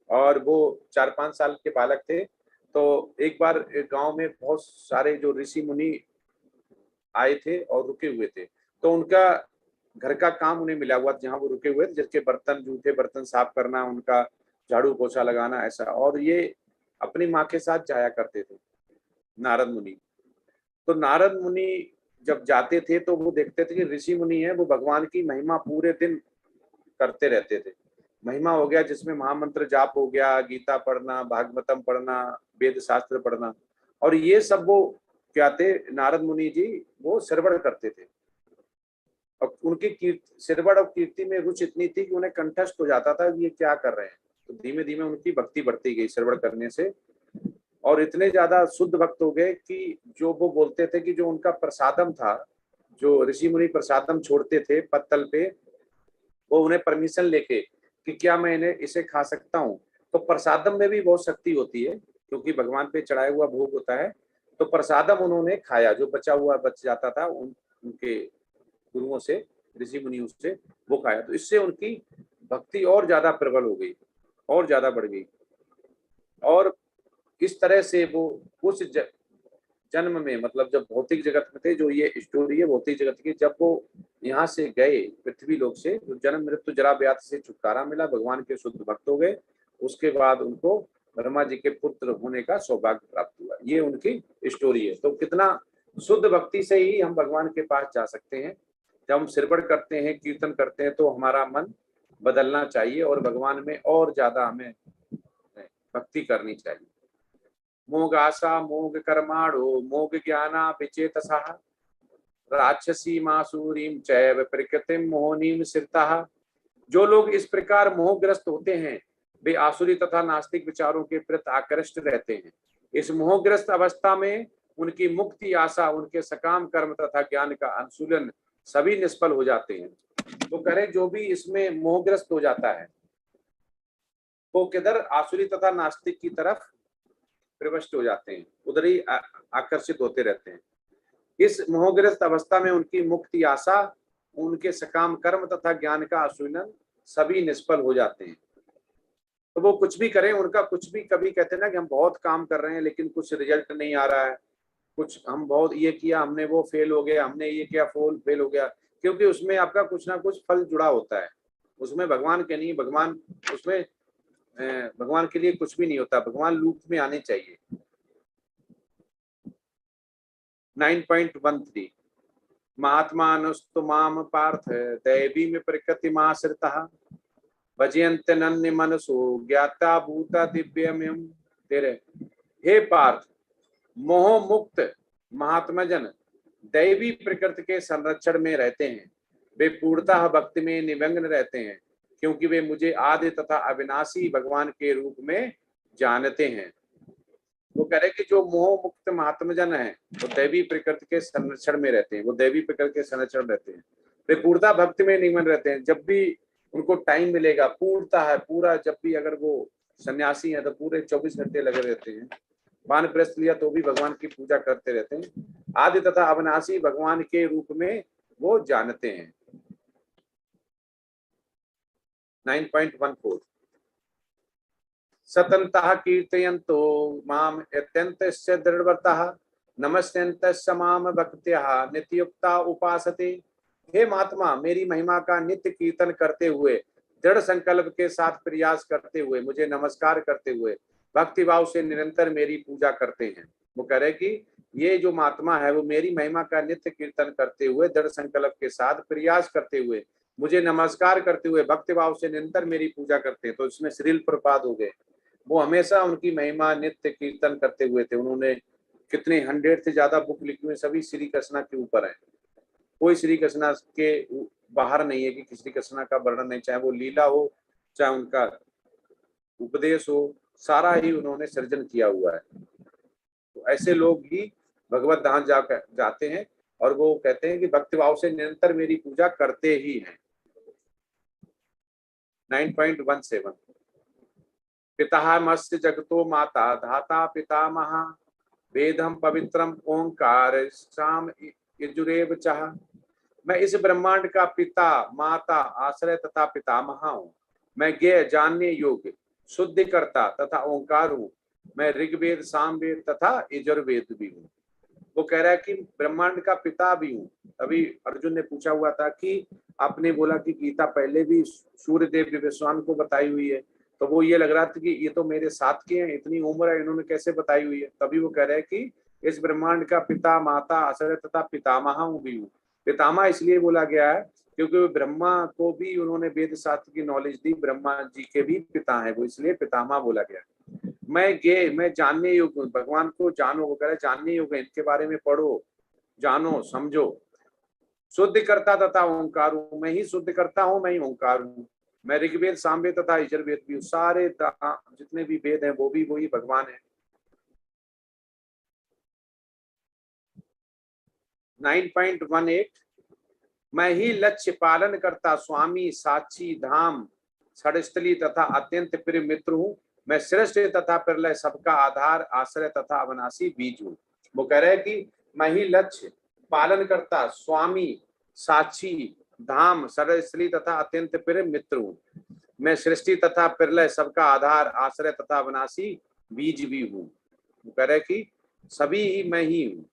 Speaker 2: और वो 4-5 साल के बालक थे। तो एक बार गांव में बहुत सारे जो ऋषि मुनि आए थे और रुके हुए थे, तो उनका घर का काम उन्हें मिला हुआ जहाँ वो रुके हुए थे, जिसके बर्तन, जूठे बर्तन साफ करना, उनका झाड़ू पोछा लगाना, ऐसा। और ये अपनी माँ के साथ जाया करते थे नारद मुनि। तो नारद मुनि जब जाते थे तो वो देखते थे कि ऋषि मुनि है वो भगवान की महिमा पूरे दिन करते रहते थे। महिमा हो गया जिसमें महामंत्र जाप हो गया, गीता पढ़ना, भागवतम पढ़ना, वेद शास्त्र पढ़ना, और ये सब वो क्या थे, नारद मुनि जी वो श्रवण करते थे और उनकी श्रवण और कीर्ति में रुचि इतनी थी कि उन्हें कंठस्थ हो जाता था ये क्या कर रहे हैं। तो धीमे धीमे उनकी भक्ति बढ़ती गई श्रवण करने से, और इतने ज्यादा शुद्ध भक्त हो गए कि जो वो बोलते थे कि जो उनका प्रसादम था, जो ऋषि मुनि प्रसादम छोड़ते थे पत्तल पे, वो उन्हें परमिशन लेके कि क्या मैं इसे खा सकता हूँ। तो प्रसादम में भी बहुत शक्ति होती है क्योंकि भगवान पे चढ़ाया हुआ भोग होता है। तो प्रसादम उन्होंने खाया, जो बच जाता था उनके गुरुओं से, ऋषि मुनियों से, वो खाया। तो इससे उनकी भक्ति और ज्यादा प्रबल हो गई, और ज्यादा बढ़ गई। और इस तरह से वो उस जन्म में, मतलब जब भौतिक जगत में थे, जो ये स्टोरी है भौतिक जगत की, जब वो यहाँ से गए पृथ्वी लोक से, तो जन्म मृत्यु जरा व्याधि से छुटकारा मिला, भगवान के शुद्ध भक्त हो गए। उसके बाद उनको ब्रह्मा जी के पुत्र होने का सौभाग्य प्राप्त हुआ। ये उनकी स्टोरी है। तो कितना शुद्ध भक्ति से ही हम भगवान के पास जा सकते हैं। जब हम श्रवण करते हैं, कीर्तन करते हैं, तो हमारा मन बदलना चाहिए और भगवान में और ज्यादा हमें भक्ति करनी चाहिए। मोग आशा मोग कर्माणो मोग ज्ञाना विचेतसा राक्षसी मासूरीम चैव प्रकृतिम मोहनीम सिरता। जो लोग इस प्रकार मोहग्रस्त होते हैं वे आसुरी तथा नास्तिक विचारों के प्रति आकृष्ट रहते हैं। इस मोहग्रस्त अवस्था में उनकी मुक्ति आशा, उनके सकाम कर्म तथा ज्ञान का अनुशीलन सभी निष्फल हो जाते हैं। तो करें जो भी इसमें मोहग्रस्त हो जाता है वो किधर, आसुरी तथा नास्तिक की तरफ प्रविष्ट हो जाते हैं, उधर ही आकर्षित होते रहते हैं। इस मोहग्रस्त अवस्था में उनकी मुक्ति आशा, उनके सकाम कर्म तथा ज्ञान का अनुशीलन सभी निष्फल हो जाते हैं। तो वो कुछ भी करें, उनका कुछ भी, कभी कहते हैं ना कि हम बहुत काम कर रहे हैं लेकिन कुछ रिजल्ट नहीं आ रहा है, कुछ हम बहुत ये किया, हमने वो फेल हो गया, हमने ये किया फेल हो गया, क्योंकि उसमें आपका कुछ ना कुछ फल जुड़ा होता है। उसमें भगवान के नहीं, भगवान उसमें भगवान के लिए कुछ भी नहीं होता। भगवान लूप में आने चाहिए। 9.13 महात्मानुस्तु माम पार्थ दैवी में प्रकृति माश्रितः भजयन्ते नन्य मनसो ज्ञाता भूता दिव्यमयम्। तेरे हे पार्थ, मोह मुक्त महात्माजन दैवी प्रकृति के संरक्षण में रहते हैं। वे पूर्णतः भक्ति में निमग्न रहते हैं क्योंकि वे मुझे आदि तथा अविनाशी भगवान के रूप में जानते हैं। वो कह रहे कि जो मोह मुक्त महात्मजन है वो दैवी प्रकृति के संरक्षण में रहते हैं, वो दैवी प्रकृति के संरक्षण रहते हैं। वे पूर्णतः भक्ति में निमग्न रहते हैं। जब भी उनको टाइम मिलेगा, पूर्णता है पूरा, जब भी अगर वो सन्यासी है तो पूरे 24 घंटे लगे रहते हैं। वानप्रस्थ लिया तो भी भगवान की पूजा करते रहते हैं। आदि तथा अविनाशी भगवान के रूप में वो जानते हैं। 9.14 सतंतः कीर्तयन्तो माम अत्यन्तस्य दृढ़व्रतः नमस्यन्तस्य माम भक्त्या नित्ययुक्ता उपासते। हे महात्मा, मेरी महिमा का नित्य कीर्तन करते हुए, दृढ़ संकल्प के साथ प्रयास करते हुए, मुझे नमस्कार करते हुए भक्ति भाव से निरंतर मेरी पूजा करते हैं। वो कह रहे कि ये जो महात्मा है वो मेरी महिमा का नित्य कीर्तन करते हुए, दृढ़ संकल्प के साथ प्रयास करते हुए, मुझे नमस्कार करते हुए भक्ति भाव से निरंतर मेरी पूजा करते हैं। तो इसमें श्रील प्रपाद हो गए। वो हमेशा उनकी महिमा नित्य कीर्तन करते हुए थे। उन्होंने कितने 100 से ज्यादा बुक लिखी हुई, सभी श्री कृष्णा के ऊपर है। कोई श्री कृष्णा के बाहर नहीं है कि श्री कृष्णा का वर्णन नहीं, चाहे वो लीला हो, चाहे उनका उपदेश हो, सारा ही उन्होंने सृजन किया हुआ है। तो ऐसे लोग ही भगवत धाम जाते हैं और वो कहते हैं कि भक्ति भाव से निरंतर मेरी पूजा करते ही हैं। 9.17 पितामहस्य जगतो माता धाता पितामह वेदम पवित्रम ओंकार शाम यजुरेव चाह। मैं इस ब्रह्मांड का पिता, माता, आश्रय तथा पितामह हूँ। मैं ज्ञेय, जानने योग्य, शुद्धिकर्ता तथा ओंकार हूँ। मैं ऋग्वेद, सामवेद तथा यजुर्वेद भी हूँ। वो कह रहा है कि ब्रह्मांड का पिता भी हूँ। अभी अर्जुन ने पूछा हुआ था कि आपने बोला कि गीता पहले भी सूर्य देव विश्वान को बताई हुई है, तो वो ये लग रहा था कि ये तो मेरे साथ के हैं, इतनी उम्र है, इन्होंने कैसे बताई हुई है। तभी वो कह रहे हैं कि इस ब्रह्मांड का पिता, माता, आश्रय तथा पितामह भी हूँ। पितामह इसलिए बोला गया है क्योंकि ब्रह्मा को भी उन्होंने वेद शास्त्र की नॉलेज दी, ब्रह्मा जी के भी पिता है वो, इसलिए पितामह बोला गया। मैं जानने योग्य हूँ, भगवान को जानो, वो कह रहे जानने योग्य, इनके बारे में पढ़ो, जानो, समझो। शुद्ध करता तथा ओंकार हूँ, मैं ही शुद्ध करता हूँ, मैं ही ओंकार हूँ। मैं ऋग्वेद, सामवेद तथा यजुर्वेद भी हूँ, सारे जितने भी वेद हैं वो भी वही भगवान है। 9.18 मैं ही लक्ष्य पालन करता स्वामी साक्षी धाम षडस्थली तथा अत्यंत प्रिय मित्र हूँ। मैं श्रेष्ठ तथा प्रलय सबका आधार आश्रय तथा अविनाशी बीज हूँ। वो कह रहे हैं कि मैं ही लक्ष्य पालन करता स्वामी साक्षी धाम षडस्थली तथा अत्यंत प्रिय मित्र हूँ। मैं सृष्टि तथा प्रलय सबका आधार आश्रय तथा अविनाशी बीज भी हूँ। वो कह रहे कि सभी ही मैं ही हूँ।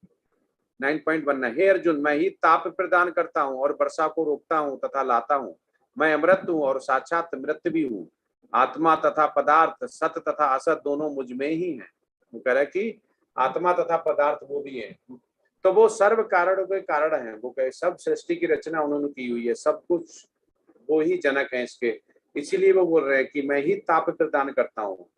Speaker 2: 9.1 हे अर्जुन, मैं ही ताप प्रदान करता हूँ और वर्षा को रोकता हूँ तथा लाता हूँ। मैं अमृत हूँ और साक्षात मृत भी हूँ। आत्मा तथा पदार्थ सत तथा असत दोनों मुझ में ही है। वो कह रहे कि आत्मा तथा पदार्थ वो भी है, तो वो सर्व कारणों के कारण है। वो कहे सब सृष्टि की रचना उन्होंने की हुई है, सब कुछ वो ही जनक है इसके। इसीलिए वो बोल रहे हैं कि मैं ही ताप प्रदान करता हूँ,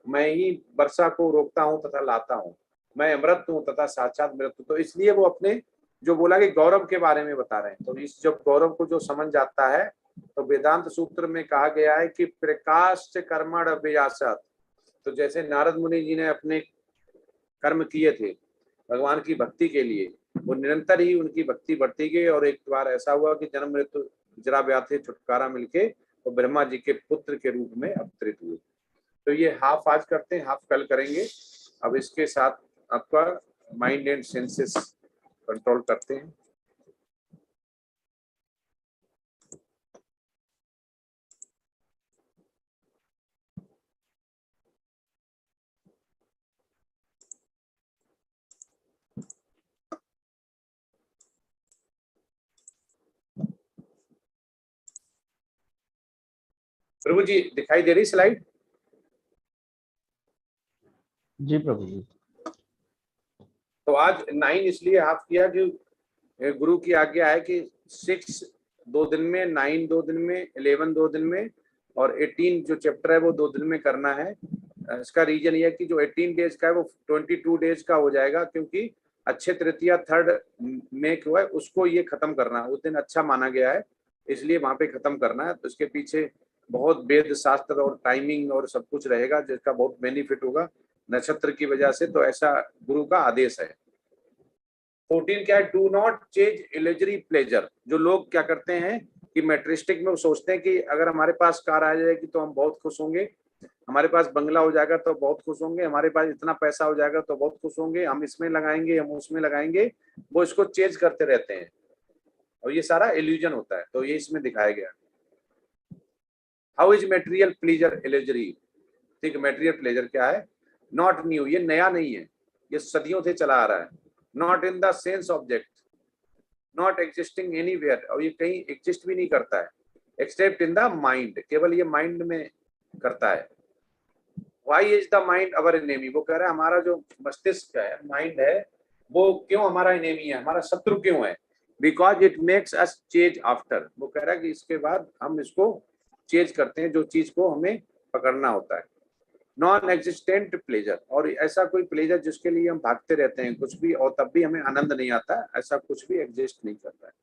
Speaker 2: मैं ही वर्षा को रोकता हूँ तथा लाता हूँ, मैं अमृत हूँ तथा साक्षात मृत हूँ। तो इसलिए वो अपने जो बोला कि गौरव के बारे में बता रहे हैं। तो इस जब गौरव को जो समझ जाता है तो वेदांत सूत्र में कहा गया है कि प्रकाश कर्मण अभ्यासत। तो जैसे नारद मुनि जी ने अपने कर्म किए थे भगवान की भक्ति के लिए, वो निरंतर ही उनकी भक्ति बढ़ती गई और एक बार ऐसा हुआ कि जन्म मृत्यु जरा व्याधि छुटकारा मिलके वो ब्रह्मा जी के पुत्र के रूप में अवतरित हुए। तो ये हाफ आज करते हैं, हाफ कल करेंगे। अब इसके साथ आपका माइंड एंड सेंसेस कंट्रोल करते हैं। प्रभु जी दिखाई दे रही स्लाइड?
Speaker 4: जी प्रभु जी।
Speaker 2: तो आज 9 इसलिए हाफ किया कि गुरु की आज्ञा है कि 6 2 दिन में, 9 2 दिन में, 11 2 दिन में और 18 जो चैप्टर है वो 2 दिन में करना है। इसका रीजन ये है कि जो 18 डेज का है वो 22 डेज का हो जाएगा, क्योंकि अक्षय तृतीया 3 मई को है, उसको ये खत्म करना है। उस दिन अच्छा माना गया है, इसलिए वहां पे खत्म करना है। तो इसके पीछे बहुत वेद शास्त्र और टाइमिंग और सब कुछ रहेगा जिसका बहुत बेनिफिट होगा नक्षत्र की वजह से। तो ऐसा गुरु का आदेश है। 14 क्या है? Do not change illusory pleasure. जो लोग क्या करते हैं कि मेट्रिस्टिक में वो सोचते हैं कि अगर हमारे पास कार आ जाएगी तो हम बहुत खुश होंगे, हमारे पास बंगला हो जाएगा तो बहुत खुश होंगे, हमारे पास इतना पैसा हो जाएगा तो बहुत खुश होंगे, हम इसमें लगाएंगे, हम उसमें लगाएंगे। वो इसको चेंज करते रहते हैं और ये सारा इल्यूजन होता है। तो ये इसमें दिखाया गया। How is material pleasure illusory? ठीक है, मेटेरियल प्लेजर क्या है? नॉट न्यू, ये नया नहीं है, ये सदियों से चला आ रहा है। Not in the sense object, not existing anywhere, और ये कहीं एग्जिस्ट भी नहीं करता है एक्सेप्ट इन द माइंड, केवल ये माइंड में करता है। Why is the mind our enemy? वो कह रहा है हमारा जो मस्तिष्क है, माइंड है, वो क्यों हमारा एनेमी है, हमारा शत्रु क्यों है? Because it makes us chase after. वो कह रहा है कि इसके बाद हम इसको चेज करते हैं, जो चीज को हमें पकड़ना होता है। नॉन एग्जिस्टेंट प्लेजर, और ऐसा कोई प्लेजर जिसके लिए हम भागते रहते हैं कुछ भी और तब भी हमें आनंद नहीं आता, ऐसा कुछ भी एग्जिस्ट नहीं करता है।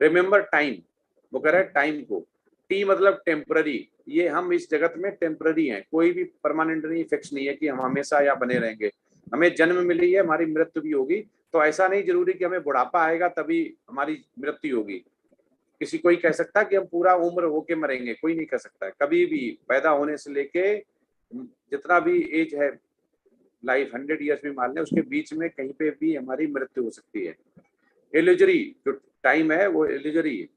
Speaker 2: रिमेंबर टाइम, वो कह रहा है टाइम को, टी मतलब टेम्पररी, ये हम इस जगत में टेम्पररी हैं, कोई भी परमानेंट नहीं, फिक्स नहीं है कि हम हमेशा या बने रहेंगे। हमें जन्म मिली है, हमारी मृत्यु भी होगी, तो ऐसा नहीं जरूरी कि हमें बुढ़ापा आएगा तभी हमारी मृत्यु होगी। किसी कोई कह सकता है कि हम पूरा उम्र होके मरेंगे? कोई नहीं कह सकता। कभी भी पैदा होने से लेके जितना भी एज है लाइफ 100 ईयर्स भी मान लें, उसके बीच में कहीं पे भी हमारी मृत्यु हो सकती है। इल्यूजरी जो टाइम है वो इल्यूजरी है।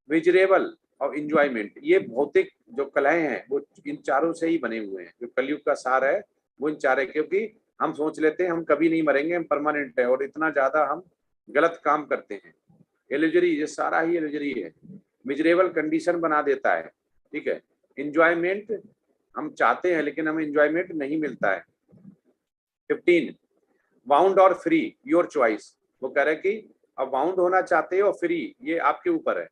Speaker 2: विजरेबल और इंजॉयमेंट, ये भौतिक जो कलाएं हैं वो इन चारों से ही बने हुए हैं। जो कलयुग का सार है वो इन चार है, क्योंकि हम सोच लेते हैं हम कभी नहीं मरेंगे, हम परमानेंट है, और इतना ज्यादा हम गलत काम करते हैं। इल्यूजरी, ये सारा ही इल्यूजरी है। मिजरेबल कंडीशन बना देता है, ठीक है। इंजॉयमेंट हम चाहते हैं लेकिन हमें इंजॉयमेंट नहीं मिलता है। 15 बाउंड और फ्री, योर चॉइस। वो कह रहे हैं कि अब बाउंड होना चाहते हो, फ्री, ये आपके ऊपर है।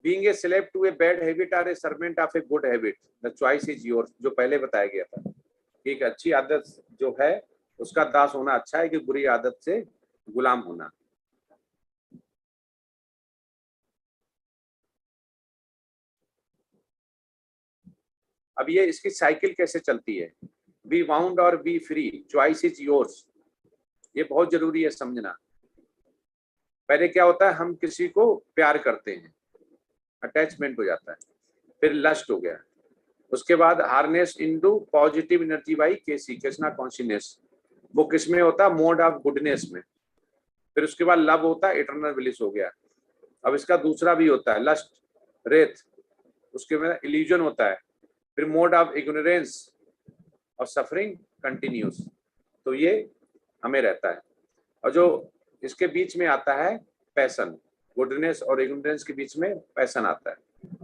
Speaker 2: Being a slave to a bad habit और a servant of a good habit, the choice is yours, जो पहले बताया गया था। एक अच्छी आदत जो है उसका दास होना अच्छा है कि बुरी आदत से गुलाम होना। अब ये इसकी साइकिल कैसे चलती है, बी बाउंड और B free, choice is yours, ये बहुत जरूरी है समझना। पहले क्या होता है, हम किसी को प्यार करते हैं, अटैचमेंट हो जाता है, फिर लस्ट हो गया, उसके बाद harness into positive energy by KC, Krishna consciousness, वो किस में होता है, मोड ऑफ गुडनेस में। फिर उसके बाद लव होता है, इटर्नल ब्लिस हो गया। अब इसका दूसरा भी होता है, लस्ट, रेथ, उसके बाद इल्यूजन होता है, फिर मोड ऑफ इग्नोरेंस और सफरिंग कंटिन्यूस। तो ये हमें रहता है। और जो इसके बीच में आता है पैशन, गुडनेस और इग्नोरेंस के बीच में पैशन आता है।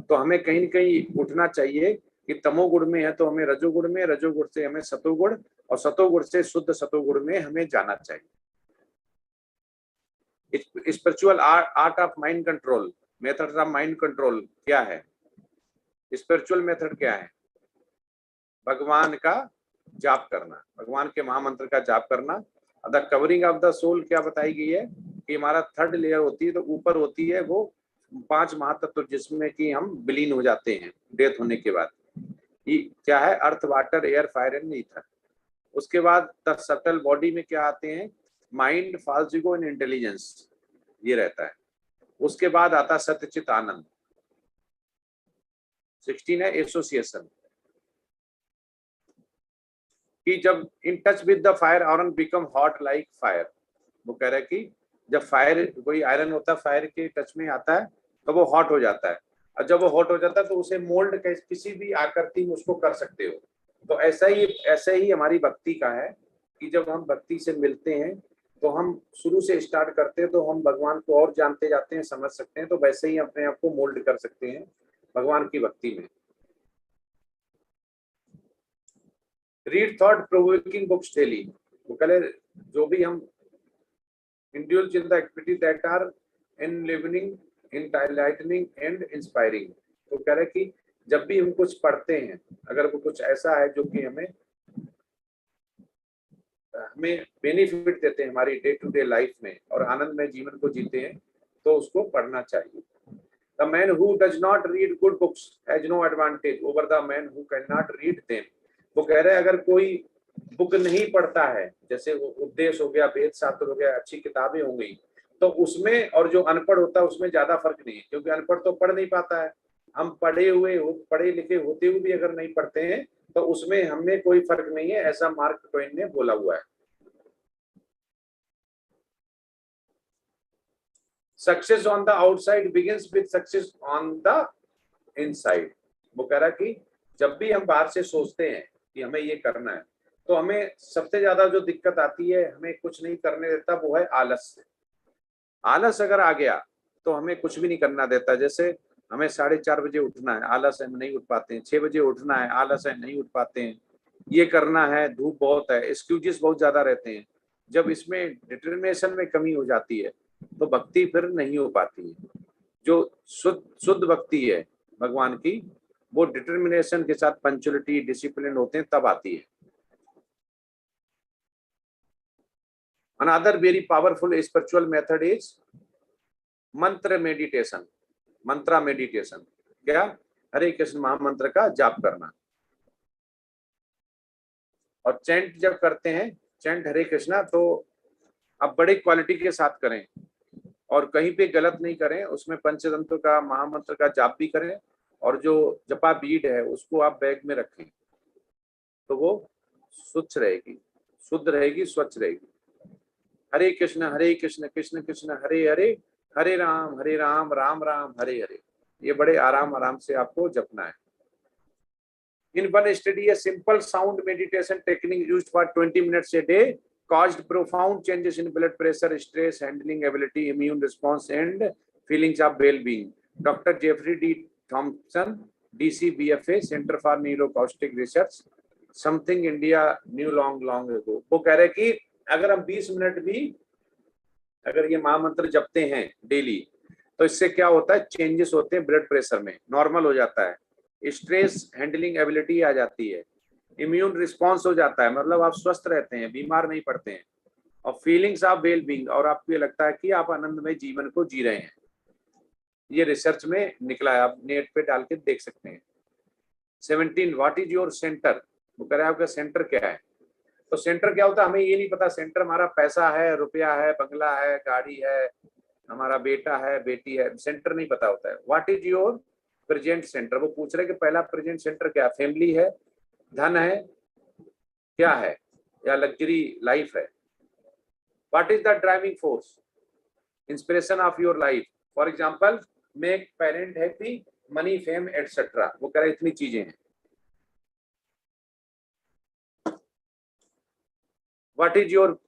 Speaker 2: तो हमें कहीं न कहीं उठना चाहिए कि तमोगुण में है तो हमें रजोगुण में, रजोगुण से हमें सतोगुण, और सतोगुण से शुद्ध सतोगुण में हमें जाना चाहिए। Spiritual art of mind control, methods of mind control क्या है, स्पिरिचुअल मेथड क्या है, भगवान का जाप करना, भगवान के महामंत्र का जाप करना। The covering of the soul क्या बताई गई है कि हमारा थर्ड लेयर होती है, तो ऊपर होती है वो 5 महातत्व जिसमें कि हम विलीन हो जाते हैं डेथ होने के बाद। ये क्या है, earth, water, air, fire and ether. उसके बाद द सटल बॉडी में क्या आते हैं, mind, false ego and intelligence, ये रहता है। उसके बाद आता सत्यचित आनंद। 16 है एसोसिएशन, कि जब in touch with the fire iron become hot like fire. वो कह रहा है कि जब फायर, कोई आयरन होता है, फायर के टच में आता है तो वो हॉट हो जाता है, और जब वो हॉट हो जाता है तो उसे मोल्ड किसी भी आकृति में उसको कर सकते हो। तो ऐसा ही हमारी भक्ति का है कि जब हम भक्ति से मिलते हैं तो हम शुरू से स्टार्ट करते हैं तो हम भगवान को और जानते जाते हैं, समझ सकते हैं, तो वैसे ही अपने आप को मोल्ड कर सकते हैं भगवान की भक्ति में। Read thought provoking books daily, वो कह रहे जो भी हम indulge in the activity that are enlivening, enlightening and inspiring. तो कह रहे कि जब भी हम कुछ पढ़ते हैं, अगर वो कुछ ऐसा है जो कि हमें बेनिफिट देते हैं हमारी डे टू डे लाइफ में और आनंद में जीवन को जीते हैं, तो उसको पढ़ना चाहिए। The man who does not read good books has no advantage over the man who can not read them. वो कह रहे हैं अगर कोई बुक नहीं पढ़ता है, जैसे वो उपदेश हो गया, वेद शास्त्र हो गया, अच्छी किताबें हो गई, तो उसमें और जो अनपढ़ होता है उसमें ज्यादा फर्क नहीं है, क्योंकि अनपढ़ तो पढ़ नहीं पाता है। हम पढ़े लिखे होते हुए भी अगर नहीं पढ़ते हैं तो उसमें हमें कोई फर्क नहीं है, ऐसा मार्क ट्वेन ने बोला हुआ है। Success on the outside begins with success on the inside. वो कह रहा कि जब भी हम बाहर से सोचते हैं कि हमें ये करना है, तो हमें सबसे ज्यादा जो दिक्कत आती है, हमें कुछ नहीं करने देता, वो है आलस से। आलस अगर आ गया तो हमें कुछ भी नहीं करना देता। जैसे हमें 4:30 बजे उठना है, आलस है, हम नहीं उठ पाते हैं। 6 बजे उठना है, आलस है, नहीं उठ पाते हैं। ये करना है, धूप बहुत है, एक्सक्यूजेस बहुत ज्यादा रहते हैं। जब इसमें डिटर्मिनेशन में कमी हो जाती है तो भक्ति फिर नहीं हो पाती है। जो शुद्ध भक्ति है भगवान की, वो डिटर्मिनेशन के साथ पंक्चुअलिटी, डिसिप्लिन होते हैं, तब आती है। Another very powerful spiritual method is मंत्र मेडिटेशन, मंत्रा मेडिटेशन। क्या, हरे कृष्ण महामंत्र का जाप करना। और चैंट जब करते हैं, चैंट हरे कृष्णा, तो आप बड़े क्वालिटी के साथ करें और कहीं पे गलत नहीं करें। उसमें पंचतंत्र का महामंत्र का जाप भी करें, और जो जपा बीड है उसको आप बैग में रखें, तो वो स्वच्छ रहेगी, शुद्ध रहेगी, स्वच्छ रहेगी। हरे कृष्ण कृष्ण कृष्ण हरे हरे, हरे राम राम राम हरे हरे। ये बड़े आराम से आपको जपना है। In one study, a simple sound meditation technique used for 20 minutes a day caused profound changes in blood pressure, stress handling ability, immune response, and feelings of well-being. Dr. Jeffrey D. Thompson, DCBFA, Center for Neuroacoustic Research, something India knew long ago. वो कह रहे कि अगर हम 20 minute भी अगर ये महामंत्र जपते हैं डेली, तो इससे क्या होता है, चेंजेस होते हैं ब्लड प्रेशर में, नॉर्मल हो जाता है, स्ट्रेस हैंडलिंग एबिलिटी आ जाती है, इम्यून रिस्पॉन्स हो जाता है, मतलब आप स्वस्थ रहते हैं, बीमार नहीं पड़ते हैं, और फीलिंग्स ऑफ वेल बीइंग, और आपको ये लगता है कि आप आनंदमय जीवन को जी रहे हैं। ये रिसर्च में निकला है, आप नेट पे डाल के देख सकते हैं। 17 व्हाट इज योर सेंटर, वो कह रहा है आपका सेंटर क्या है। तो सेंटर क्या होता है हमें ये नहीं पता, सेंटर हमारा पैसा है, रुपया है, बंगला है, गाड़ी है, हमारा बेटा है, बेटी है, सेंटर नहीं पता होता है। What is your present centre, वो पूछ रहे कि पहला प्रेजेंट सेंटर क्या है, फैमिली है, धन है, क्या है, या लग्जरी लाइफ है। What is the driving force, inspiration of your life, for example make parent happy, money, fame, etcetera, वो कह रहे इतनी चीजें हैं। What is your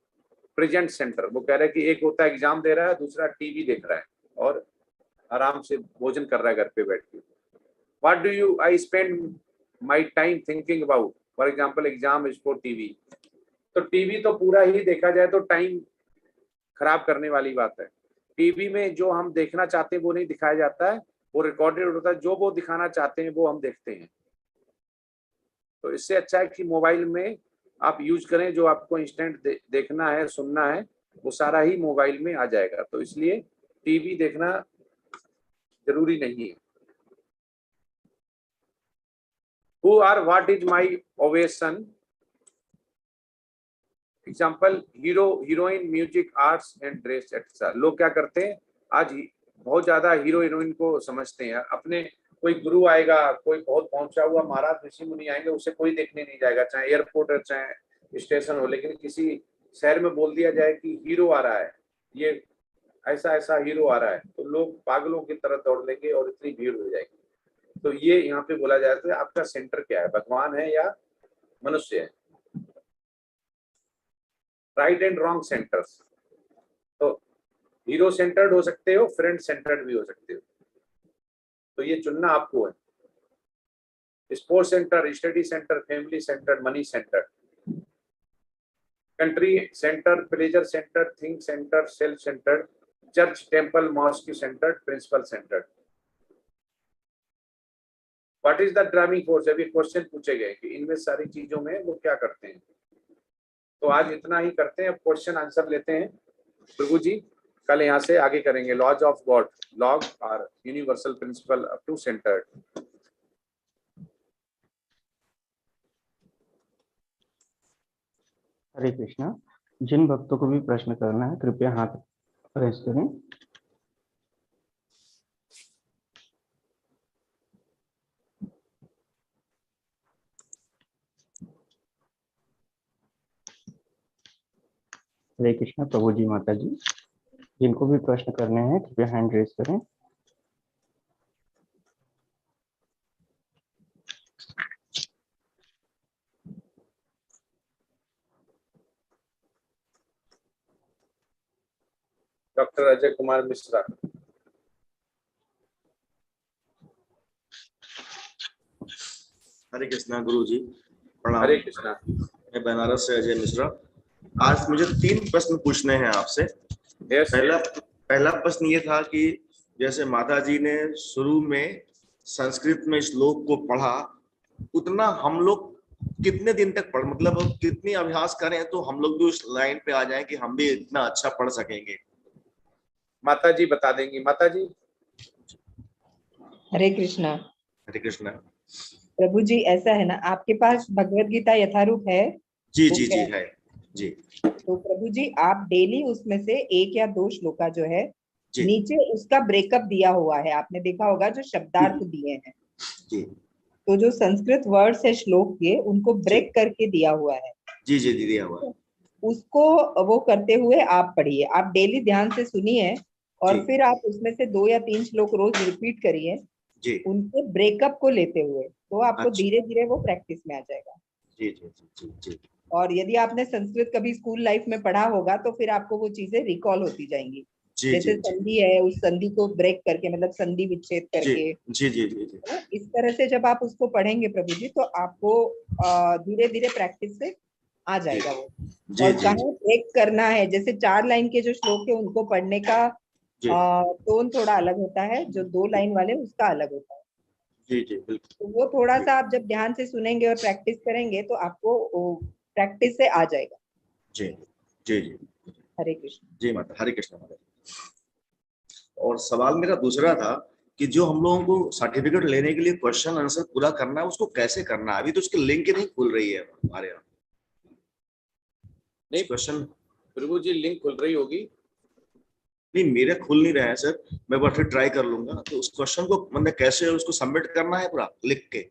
Speaker 2: present centre, वो कह रहे हैं कि एक होता है एग्जाम दे रहा है, दूसरा टीवी देख रहा है और आराम से भोजन कर रहा है घर पे बैठ के। What do you I spend my time thinking about, for example exam is for TV. तो टीवी तो पूरा ही देखा जाए तो टाइम खराब करने वाली बात है। टीवी में जो हम देखना चाहते हैं वो नहीं दिखाया जाता है, वो रिकॉर्डेड होता है, जो वो दिखाना चाहते हैं वो हम देखते हैं। तो इससे अच्छा है कि मोबाइल में आप यूज करें, जो आपको इंस्टेंट देखना है, सुनना है, वो सारा ही मोबाइल में आ जाएगा। तो इसलिए टीवी देखना जरूरी नहीं है। Who are what is my avocation, example hero, heroine, music, arts and dress etcetera. लोग क्या करते हैं आज बहुत ज्यादा हीरो हीरोइन को समझते हैं। अपने कोई गुरु आएगा, कोई बहुत पहुंचा हुआ महाराज ऋषि मुनि आएंगे, उसे कोई देखने नहीं जाएगा, चाहे एयरपोर्ट हो चाहे स्टेशन हो। लेकिन किसी शहर में बोल दिया जाए कि हीरो आ रहा है, ये ऐसा ऐसा हीरो आ रहा है, तो लोग पागलों की तरह दौड़ लेंगे और इतनी भीड़ हो जाएगी। तो ये यहाँ पे बोला जाता है आपका सेंटर क्या है, भगवान है या मनुष्य है। राइट एंड रॉन्ग सेंटर्स, तो हीरो सेंटर्ड हो सकते हो, फ्रेंड सेंटर्ड भी हो सकते हो, तो ये चुनना आपको है। Sports centre, study centre, family centre, money centre, country centre, pleasure centre, think centre, self centre, church, temple, mosque centre, principle centre. What is the driving force, अभी क्वेश्चन पूछे गए कि इनमें सारी चीजों में वो क्या करते हैं। तो आज इतना ही करते हैं, अब क्वेश्चन आंसर लेते हैं। प्रभु जी कल यहाँ से आगे करेंगे। Laws of God, log are universal principle up to centred.
Speaker 4: Hare Krishna. जिन भक्तों को भी प्रश्न करना है कृपया हाथ रेज करें। हरे कृष्णा प्रभु जी, माता जी, जिनको भी प्रश्न करने हैं कृपया हैंड रेज करें।
Speaker 2: डॉक्टर अजय कुमार मिश्रा।
Speaker 5: हरे कृष्णा गुरु जी, प्रणाम।
Speaker 2: हरे कृष्णा।
Speaker 5: मैं बनारस से अजय मिश्रा। आज मुझे 3 प्रश्न पूछने हैं आपसे।
Speaker 2: Yes.
Speaker 5: पहला प्रश्न ये था कि जैसे माता जी ने शुरू में संस्कृत में श्लोक को पढ़ा, उतना हम लोग कितने दिन तक पढ़, मतलब कितनी अभ्यास करें तो हम लोग भी उस लाइन पे आ जाएं कि हम भी इतना अच्छा पढ़ सकेंगे।
Speaker 2: माता जी बता देंगी। माता जी।
Speaker 1: हरे कृष्णा।
Speaker 5: हरे कृष्णा।
Speaker 1: प्रभु जी ऐसा है ना, आपके पास भगवत गीता यथारूप है?
Speaker 5: जी जी जी है जी।
Speaker 1: तो प्रभु जी आप डेली उसमें से 1 या 2 श्लोका जो है
Speaker 5: जी।
Speaker 1: नीचे उसका ब्रेकअप दिया हुआ है, आपने देखा होगा जो शब्दार्थ दिए हैं
Speaker 5: जी।
Speaker 1: तो जो संस्कृत वर्ड्स है श्लोक के उनको ब्रेक करके दिया हुआ है।
Speaker 5: जी जी जी दिया हुआ है।
Speaker 1: उसको वो करते हुए आप पढ़िए, आप डेली ध्यान से सुनिए और
Speaker 5: जी।
Speaker 1: फिर आप उसमें से 2 या 3 श्लोक रोज रिपीट करिए
Speaker 5: जी।
Speaker 1: उनके ब्रेकअप को लेते हुए, तो आपको
Speaker 5: अच्छा।
Speaker 1: धीरे धीरे वो प्रैक्टिस में आ जाएगा।
Speaker 5: जी जी जी जी जी।
Speaker 1: और यदि आपने संस्कृत कभी स्कूल लाइफ में पढ़ा होगा तो फिर आपको वो चीजें रिकॉल होती जाएंगी।
Speaker 5: जी
Speaker 1: जैसे
Speaker 5: जी
Speaker 1: संधि है, उस संधि को ब्रेक करके, मतलब संधि विच्छेद करके,
Speaker 5: जी जी जी जी।
Speaker 1: इस तरह से जब आप उसको पढ़ेंगे प्रभु जी तो आपको धीरे धीरे प्रैक्टिस से आ जाएगा वो।
Speaker 5: जी
Speaker 1: और
Speaker 5: जी
Speaker 1: कहाँ ब्रेक करना है, जैसे 4 लाइन के जो श्लोक है उनको पढ़ने का
Speaker 5: जी
Speaker 1: टोन थोड़ा अलग होता है, जो 2 लाइन वाले उसका अलग होता है।
Speaker 5: जी जी बिल्कुल।
Speaker 1: तो वो थोड़ा सा आप जब ध्यान से सुनेंगे और प्रैक्टिस करेंगे तो आपको प्रैक्टिस से आ जाएगा।
Speaker 5: जी जी जी
Speaker 1: हरे कृष्ण।
Speaker 5: जी माता, हरे कृष्ण माता। और सवाल मेरा दूसरा था कि जो हम लोगों को सर्टिफिकेट लेने के लिए क्वेश्चन आंसर पूरा करना है, उसको कैसे करना है? अभी तो उसकी लिंक ही नहीं खुल रही है हमारे यहाँ।
Speaker 2: नहीं
Speaker 5: क्वेश्चन
Speaker 2: प्रभु जी, लिंक खुल रही होगी।
Speaker 5: नहीं, मेरे खुल नहीं रहे हैं सर। मैं बार फिर ट्राई कर लूंगा। तो उस क्वेश्चन को मतलब कैसे उसको सबमिट करना है पूरा लिख के?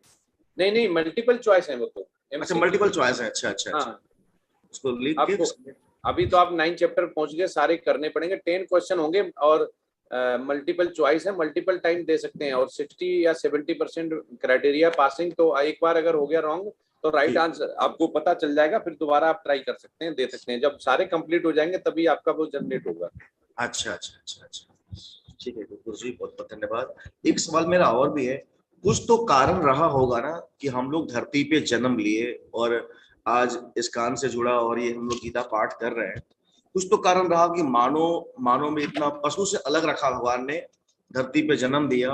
Speaker 2: नहीं नहीं, मल्टीपल चॉइस है वो तो।
Speaker 5: अच्छा,
Speaker 2: MCQ।
Speaker 5: मल्टीपल चॉइस है। अच्छा अच्छा अच्छा,
Speaker 2: हाँ,
Speaker 5: उसको लिख के
Speaker 2: आपको अभी तो आप 9 चैप्टर पहुंच गए, सारे करने पड़ेंगे। 10 क्वेश्चन होंगे और मल्टीपल चॉइस है, मल्टीपल टाइम दे सकते हैं और 60 या 70% क्राइटेरिया पासिंग। तो एक बार अगर हो गया रॉन्ग तो राइट आंसर आपको पता चल जाएगा, फिर दोबारा आप ट्राई कर सकते हैं, दे सकते हैं। जब सारे कंप्लीट हो जाएंगे तभी आपका वो जनरेट होगा।
Speaker 5: अच्छा अच्छा अच्छा अच्छा, ठीक है गुरु जी, बहुत बहुत धन्यवाद। एक सवाल मेरा और भी है। कुछ तो कारण रहा होगा ना कि हम लोग धरती पे जन्म लिए और आज इस कान से जुड़ा और ये हम लोग गीता पाठ कर रहे हैं। कुछ तो कारण रहा कि मानो मानो में इतना पशु से अलग रखा भगवान ने, धरती पे जन्म दिया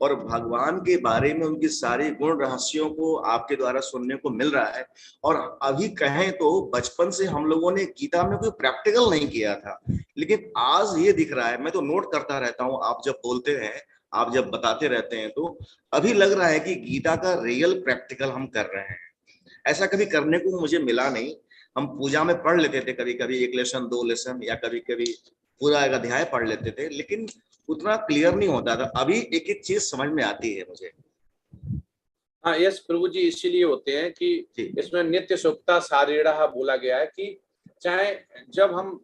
Speaker 5: और भगवान के बारे में उनकी सारी गुण रहस्यों को आपके द्वारा सुनने को मिल रहा है। और अभी कहें तो बचपन से हम लोगों ने गीता में कोई प्रैक्टिकल नहीं किया था, लेकिन आज ये दिख रहा है। मैं तो नोट करता रहता हूँ, आप जब बोलते हैं, आप जब बताते रहते हैं, तो अभी लग रहा है कि गीता का रियल प्रैक्टिकल हम कर रहे हैं। ऐसा कभी करने को मुझे मिला नहीं। हम पूजा में पढ़ लेते थे कभी कभी 1 लेसन 2 लेसन, या कभी कभी पूरा एक अध्याय पढ़ लेते थे, लेकिन उतना क्लियर नहीं होता था। अभी एक एक चीज समझ में आती है मुझे।
Speaker 2: हाँ यस प्रभु जी, इसीलिए होते हैं कि इसमें नित्य सुखता शारीरा बोला गया है कि चाहे जब हम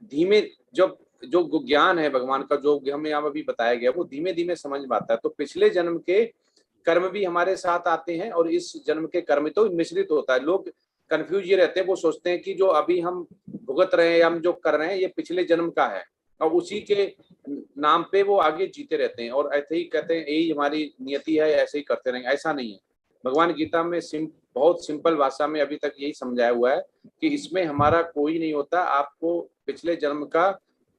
Speaker 2: धीमे, जब जो ज्ञान है भगवान का, जो हमें यहाँ अभी बताया गया, वो धीमे धीमे समझ में आता है। तो पिछले जन्म के कर्म भी हमारे साथ आते हैं और इस जन्म के कर्म तो मिश्रित होता है। लोग कंफ्यूज ये रहते हैं, वो सोचते हैं कि जो अभी हम भुगत रहे हैं या हम जो कर रहे हैं ये पिछले जन्म का है और उसी के नाम पे वो आगे जीते रहते हैं और ऐसे ही कहते हैं यही हमारी नियति है, ऐसे ही करते रहेंगे। ऐसा नहीं है। भगवान गीता में बहुत सिंपल भाषा में अभी तक यही समझाया हुआ है कि इसमें हमारा कोई नहीं होता। आपको पिछले जन्म का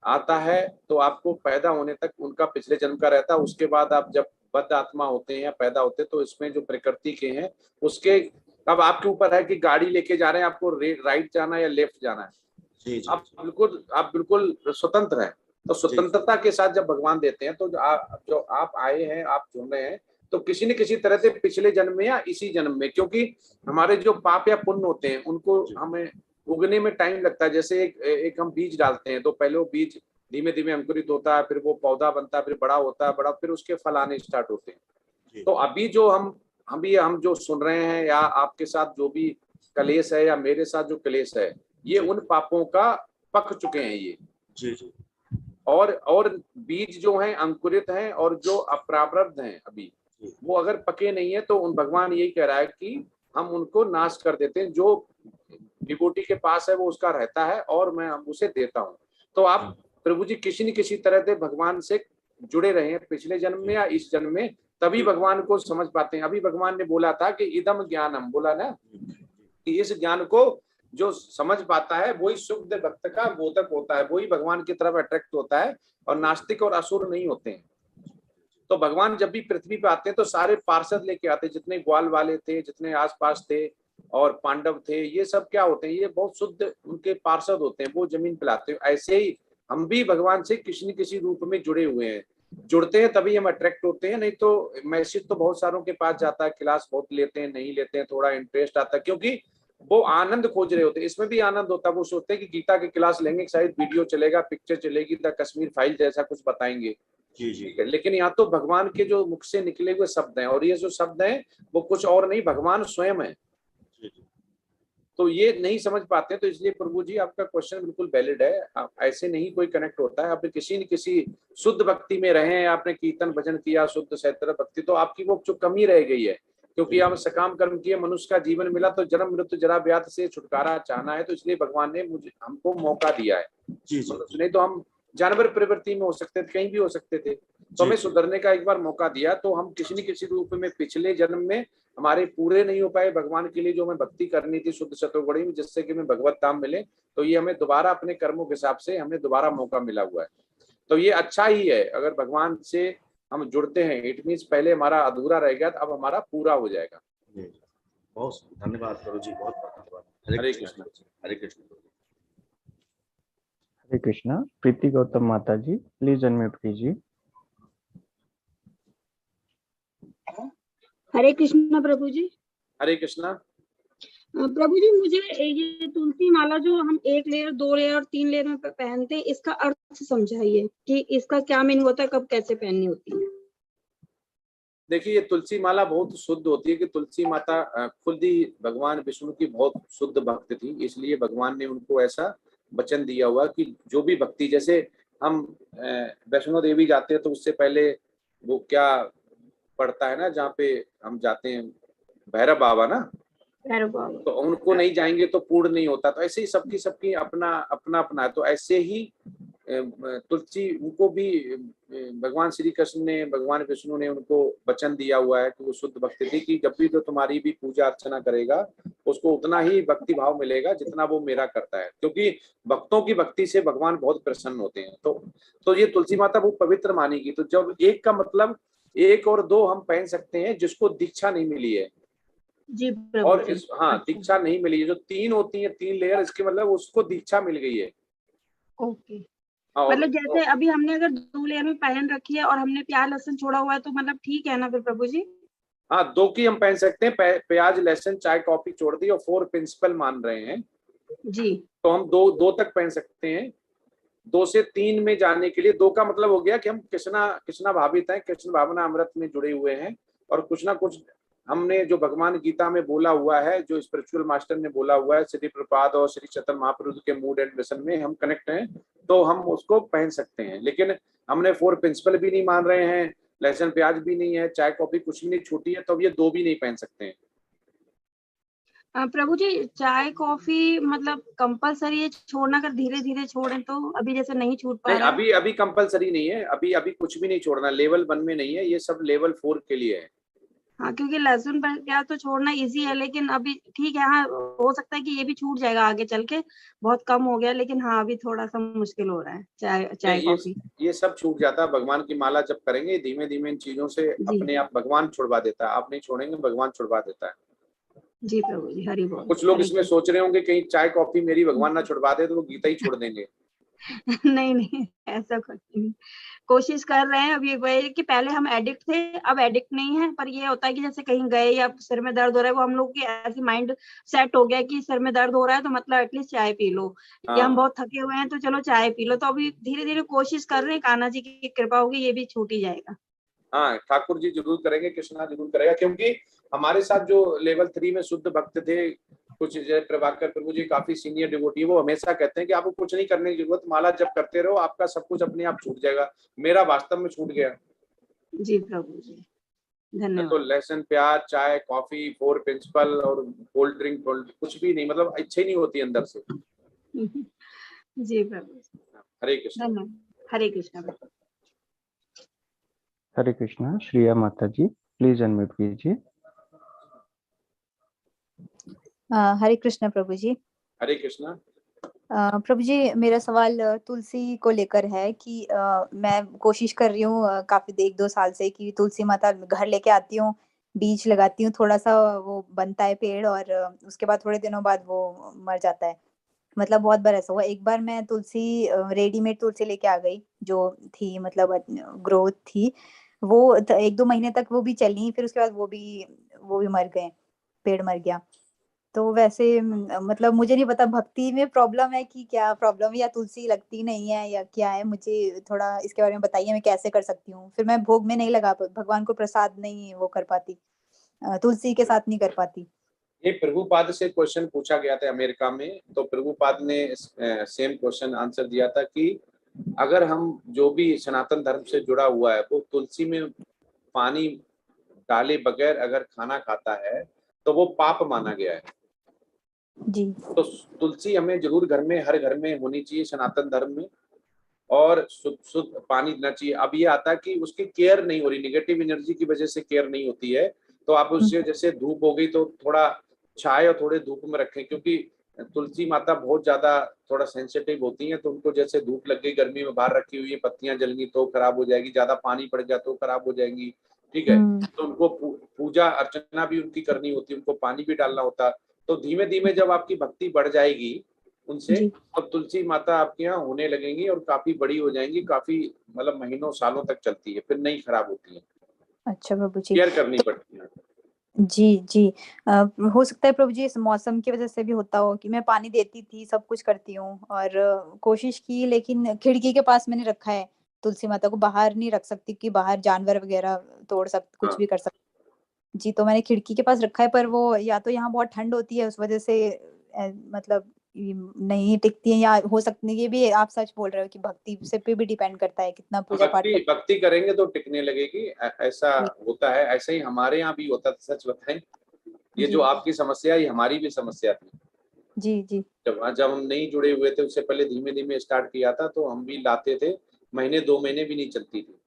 Speaker 2: आता है तो आपको पैदा होने तक उनका पिछले जन्म का रहता है। उसके बाद आप जब बद्ध आत्मा होते हैं या पैदा होते हैं तो इसमें जो प्रकृति के हैं उसके, अब आपके ऊपर है कि गाड़ी लेके जा रहे हैं, आपको राइट जाना है या लेफ्ट जाना है।
Speaker 5: जी जी,
Speaker 2: आप बिल्कुल स्वतंत्र हैं। तो स्वतंत्रता के साथ जब भगवान देते हैं तो जो आप आए हैं, आप चुन रहे हैं, तो किसी न किसी तरह से पिछले जन्म में या इसी जन्म में, क्योंकि हमारे जो पाप या पुण्य होते हैं उनको हमें उगने में टाइम लगता है। जैसे एक हम बीज डालते हैं तो पहले वो बीज धीमे धीमे अंकुरित होता है, फिर वो पौधा बनता है, फिर बड़ा होता है, बड़ा, फिर उसके फल आने स्टार्ट होते हैं। तो अभी जो हम जो सुन रहे हैं या आपके साथ जो भी कलेश है या मेरे साथ जो कलेश है, ये उन पापों का पक चुके हैं ये।
Speaker 5: जी जी,
Speaker 2: और बीज जो हैं अंकुरित हैं और जो अप्रारब्ध हैं अभी, वो अगर पके नहीं है तो उन भगवान यही कह रहा है कि हम उनको नाश कर देते हैं। जो डिवोटी के पास है वो उसका रहता है और मैं उसे देता हूँ। तो आप प्रभु जी किसी न किसी तरह से भगवान से जुड़े रहे हैं पिछले जन्म में या इस जन्म में, तभी भगवान को समझ पाते हैं। अभी भगवान ने बोला था कि इदम ज्ञानम, बोला ना कि इस ज्ञान को जो समझ पाता है वही शुद्ध भक्त का बोधक होता है, वही भगवान की तरफ अट्रैक्ट होता है और नास्तिक और असुर नहीं होते हैं। तो भगवान जब भी पृथ्वी पे आते हैं तो सारे पार्षद लेके आते हैं, जितने ग्वाल वाले थे, जितने आसपास थे और पांडव थे, ये सब क्या होते हैं, ये बहुत शुद्ध उनके पार्षद होते हैं, वो जमीन पे लाते हैं। ऐसे ही हम भी भगवान से किसी न किसी रूप में जुड़े हुए हैं। जुड़ते हैं तभी हम अट्रैक्ट होते हैं, नहीं तो मैसेज तो बहुत सारों के पास जाता है, क्लास बहुत लेते हैं, नहीं लेते हैं, थोड़ा इंटरेस्ट आता है, क्योंकि वो आनंद खोज रहे होते हैं। इसमें भी आनंद होता है। वो सोचते हैं कि गीता की क्लास लेंगे, शायद वीडियो चलेगा, पिक्चर चलेगी, द कश्मीर फाइल जैसा कुछ बताएंगे,
Speaker 5: जी जी,
Speaker 2: लेकिन यहाँ तो भगवान के जो मुख से निकले हुए शब्द हैं, और ये जो शब्द हैं वो कुछ और नहीं, भगवान स्वयं है। तो ये नहीं समझ पाते, तो इसलिए प्रभु जी आपका क्वेश्चन बिल्कुल वैलिड है। ऐसे नहीं कोई कनेक्ट होता है। आप किसी न किसी शुद्ध भक्ति में रहे, आपने कीर्तन भजन किया, शुद्ध सैत्र भक्ति, तो आपकी वो जो कमी रह गई है, क्योंकि हम सकाम कर्म किए, मनुष्य का जीवन मिला, तो जन्म मृत्यु जरा व्याध से छुटकारा चाहना है, तो इसलिए भगवान ने हमको मौका दिया है। नहीं तो हम जानवर प्रवृत्ति में हो सकते थे, कहीं भी हो सकते थे। तो हमें सुधरने का एक बार मौका दिया, तो हम किसी न किसी रूप में पिछले जन्म में हमारे पूरे नहीं हो पाए भगवान के लिए जो हमें भक्ति करनी थी शुद्ध शतुर्गुणी में, जिससे कि हमें भगवत धाम मिले, तो ये हमें दोबारा अपने कर्मों के हिसाब से हमें दोबारा मौका मिला हुआ है। तो ये अच्छा ही है, अगर भगवान से हम जुड़ते हैं, इट मीन्स पहले हमारा अधूरा रह गया, अब हमारा पूरा हो जाएगा।
Speaker 5: बहुत धन्यवाद प्रभु जी, बहुत बहुत धन्यवाद।
Speaker 2: हरे कृष्ण।
Speaker 5: हरे कृष्ण।
Speaker 4: हरे कृष्णा। प्रीति गौतम माता जी, प्लीज अनम्यूट कीजिए।
Speaker 6: हरे कृष्णा प्रभु जी।
Speaker 2: हरे कृष्णा।
Speaker 6: प्रभु जी, मुझे ये तुलसी माला जो हम 1 लेयर 2 लेयर और 3 लेयर में पहनते हैं, इसका अर्थ समझाइए कि इसका क्या मीनिंग होता है, कब कैसे पहननी होती है।
Speaker 2: देखिए, ये तुलसी माला बहुत शुद्ध होती है कि तुलसी माता खुद ही भगवान विष्णु की बहुत शुद्ध भक्त थी, इसलिए भगवान ने उनको ऐसा वचन दिया हुआ कि जो भी भक्ति, जैसे हम वैष्णो देवी जाते हैं तो उससे पहले वो क्या पड़ता है ना, जहाँ पे हम जाते हैं, भैरव बाबा ना, तो उनको नहीं जाएंगे तो पूर्ण नहीं होता। तो ऐसे ही सबकी सबकी अपना अपना अपना है। तो ऐसे ही तुलसी उनको भी भगवान श्री कृष्ण ने, भगवान विष्णु ने उनको वचन दिया हुआ है कि वो शुद्ध भक्ति थी, कि जब भी तो तुम्हारी भी पूजा अर्चना करेगा उसको उतना ही भक्ति भाव मिलेगा जितना वो मेरा करता है, क्योंकि भक्तों की भक्ति से भगवान बहुत प्रसन्न होते हैं। तो ये तुलसी माता बहुत पवित्र मानी गई। तो जब एक का मतलब 1 और 2 हम पहन सकते हैं जिसको दीक्षा नहीं मिली है
Speaker 6: जी
Speaker 2: और
Speaker 6: जी।
Speaker 2: इस हाँ दीक्षा नहीं मिली है, जो 3 होती है 3 लेयर, इसके मतलब उसको दीक्षा मिल गई है।
Speaker 6: ओके, मतलब जैसे अभी हमने अगर 2 लेयर में पहन रखी है और हमने प्याज लहसुन छोड़ा हुआ है तो मतलब ठीक है ना फिर प्रभु जी?
Speaker 2: हाँ, 2 की हम पहन सकते हैं, प्याज लहसुन चाय कॉफी छोड़ दी और 4 प्रिंसिपल मान रहे हैं
Speaker 6: जी,
Speaker 2: तो हम 2 तक पहन सकते हैं। 2 से 3 में जाने के लिए 2 का मतलब हो गया कि हम कृष्णा भावित हैं, कृष्ण भावना अमृत में जुड़े हुए हैं, और कुछ ना कुछ हमने जो भगवान गीता में बोला हुआ है, जो स्पिरिचुअल मास्टर ने बोला हुआ है, श्री प्रपाद और श्री चैतन्य महाप्रभु के मूड एंड मिशन में हम कनेक्ट हैं, तो हम उसको पहन सकते हैं। लेकिन हमने 4 प्रिंसिपल भी नहीं मान रहे हैं, लहसुन प्याज भी नहीं है, चाय कॉफी कुछ भी नहीं छूटी है, तो अब ये 2 भी नहीं पहन सकते हैं।
Speaker 6: प्रभु जी, चाय कॉफी मतलब कंपलसरी है छोड़ना, अगर धीरे धीरे छोड़ें तो? अभी जैसे नहीं छूट पा रहा है।
Speaker 2: अभी कंपलसरी नहीं है, अभी कुछ भी नहीं छोड़ना, लेवल 1 में नहीं है, ये सब लेवल 4 के लिए है।
Speaker 6: हाँ, क्योंकि लहसुन प्याज तो छोड़ना इजी है, लेकिन अभी ठीक है। हाँ, हो सकता है कि ये भी छूट जाएगा आगे चल के, बहुत कम हो गया, लेकिन हाँ अभी थोड़ा सा मुश्किल हो रहा है चाय कॉफी।
Speaker 2: ये सब छूट जाता है, भगवान की माला जब करेंगे धीमे धीमे इन चीजों से अपने आप भगवान छुड़वा देता है। आप नहीं छोड़ेंगे, भगवान छुड़वा देता है।
Speaker 6: जी प्रभु जी, हरि बोल।
Speaker 2: कुछ लोग इसमें सोच रहे होंगे कहीं चाय कॉफी मेरी भगवान ना छुड़वा दे तो वो गीता ही छोड़ देंगे।
Speaker 6: नहीं, ऐसा कुछ नहीं, कोशिश कर रहे हैं। अभी वही कि पहले हम एडिक्ट थे, अब एडिक्ट नहीं है, पर ये होता है कि जैसे कहीं गए या सिर में दर्द हो रहा है, वो हम लोग की ऐसी माइंड सेट हो गया कि सिर में दर्द हो रहा है तो मतलब एटलीस्ट चाय पी लो, या हम बहुत थके हुए हैं तो चलो चाय पी लो। तो अभी धीरे धीरे कोशिश कर रहे हैं, कान्हा जी की कृपा होगी ये भी छूट ही जाएगा।
Speaker 2: हाँ, ठाकुर जी जरूर करेंगे, कृष्णा जरूर करेगा, क्योंकि हमारे साथ जो लेवल 3 में शुद्ध भक्त थे, कुछ जय प्रभाकर प्रभु जी काफी सीनियर डिवोटी, वो हमेशा कहते हैं कि आपको कुछ नहीं करने की जरूरत, माला जब करते रहो आपका सब कुछ अपने आप छूट जाएगा। मेरा वास्तव में छूट गया।
Speaker 6: जी प्रभु जी, धन्यवाद।
Speaker 2: तो लहसुन प्याज चाय कॉफी 4 प्रिंसिपल और कोल्ड ड्रिंक कुछ भी नहीं, मतलब इच्छा ही नहीं होती अंदर से।
Speaker 6: जी प्रभु,
Speaker 2: हरे कृष्ण।
Speaker 6: धन्यवाद। हरे कृष्ण।
Speaker 4: हरे कृष्णा। श्रिया माता जी, प्लीज अनम्यूट कीजिए।
Speaker 7: हरे कृष्ण प्रभु जी।
Speaker 2: हरे कृष्णा।
Speaker 7: प्रभु जी, मेरा सवाल तुलसी को लेकर है कि मैं कोशिश कर रही हूँ काफी 1-2 साल से कि तुलसी माता घर लेके आती हूँ, बीज लगाती हूँ, थोड़ा सा वो बनता है पेड़ और उसके बाद थोड़े दिनों बाद वो मर जाता है। मतलब बहुत बार ऐसा हुआ। एक बार मैं तुलसी रेडीमेड तुलसी लेके आ गई जो थी, मतलब ग्रोथ थी वो 1-2 महीने तक वो भी चली, फिर उसके बाद वो भी मर गए, पेड़ मर गया। तो वैसे मतलब मुझे नहीं पता भक्ति में प्रॉब्लम है कि क्या प्रॉब्लम है, या तुलसी लगती नहीं है या क्या है, मुझे थोड़ा इसके बारे में बताइए, मैं कैसे कर सकती हूँ? फिर मैं भोग में नहीं लगा भगवान को प्रसाद नहीं वो कर पाती, तुलसी के साथ नहीं कर पाती।
Speaker 2: ये प्रभुपाद से क्वेश्चन पूछा गया था अमेरिका में, तो प्रभुपाद ने सेम क्वेश्चन आंसर दिया था कि अगर हम जो भी सनातन धर्म से जुड़ा हुआ है वो तुलसी में पानी डाले बगैर अगर खाना खाता है तो वो पाप माना गया है।
Speaker 7: जी।
Speaker 2: तो तुलसी हमें जरूर घर में, हर घर में होनी चाहिए सनातन धर्म में, और शुद्ध पानी देना चाहिए। अब ये आता है कि उसकी केयर नहीं हो रही, निगेटिव एनर्जी की वजह से केयर नहीं होती है, तो आप उससे जैसे धूप हो गई तो थोड़ा छाए और थोड़े धूप में रखें, क्योंकि तुलसी माता बहुत ज्यादा थोड़ा सेंसिटिव होती हैं, तो उनको जैसे धूप लग गई, गर्मी में बाहर रखी हुई है, पत्तियां जल गई तो खराब हो जाएगी, ज्यादा पानी पड़ गया तो खराब हो जाएंगी। ठीक है, तो उनको पूजा अर्चना भी उनकी करनी होती है, उनको पानी भी डालना होता है। तो धीमे धीमे जब आपकी भक्ति बढ़ जाएगी उनसे,
Speaker 7: जी।
Speaker 2: तब तुलसी माता आपके यहाँ होने लगेंगी और काफी बड़ी हो जाएंगी, काफी मतलब महीनों सालों तक चलती है, फिर नहीं खराब होती है।
Speaker 7: अच्छा प्रभु जी।
Speaker 2: केयर करनी
Speaker 7: तो
Speaker 2: पड़ती है।
Speaker 7: जी जी। हो सकता है प्रभु जी इस मौसम की वजह से भी होता हो कि मैं पानी देती थी, सब कुछ करती हूँ और कोशिश की, लेकिन खिड़की के पास मैंने रखा है तुलसी माता को, बाहर नहीं रख सकती कि बाहर जानवर वगैरह तोड़ कुछ
Speaker 2: हाँ,
Speaker 7: भी कर सकते। जी, तो मैंने खिड़की के पास रखा है, पर वो या तो यहाँ बहुत ठंड होती है उस वजह से मतलब नहीं टिकती है, या हो सकती है ये भी आप सच बोल रहे हो कि भक्ति से पे भी डिपेंड करता है कितना पूजा पाठ
Speaker 2: भक्ति
Speaker 7: करते
Speaker 2: भक्ति करेंगे तो टिकने लगेगी, ऐसा
Speaker 7: हैं।
Speaker 2: होता है। ऐसे ही हमारे यहाँ भी होता था, सच बताएं, ये जो
Speaker 7: जी
Speaker 2: आपकी समस्या है ये हमारी भी समस्या थी।
Speaker 7: जी जी
Speaker 2: जब जब हम नहीं जुड़े हुए थे, उससे पहले धीमे धीमे स्टार्ट किया था, तो हम भी लाते थे, महीने 2 महीने भी नहीं चलती थी।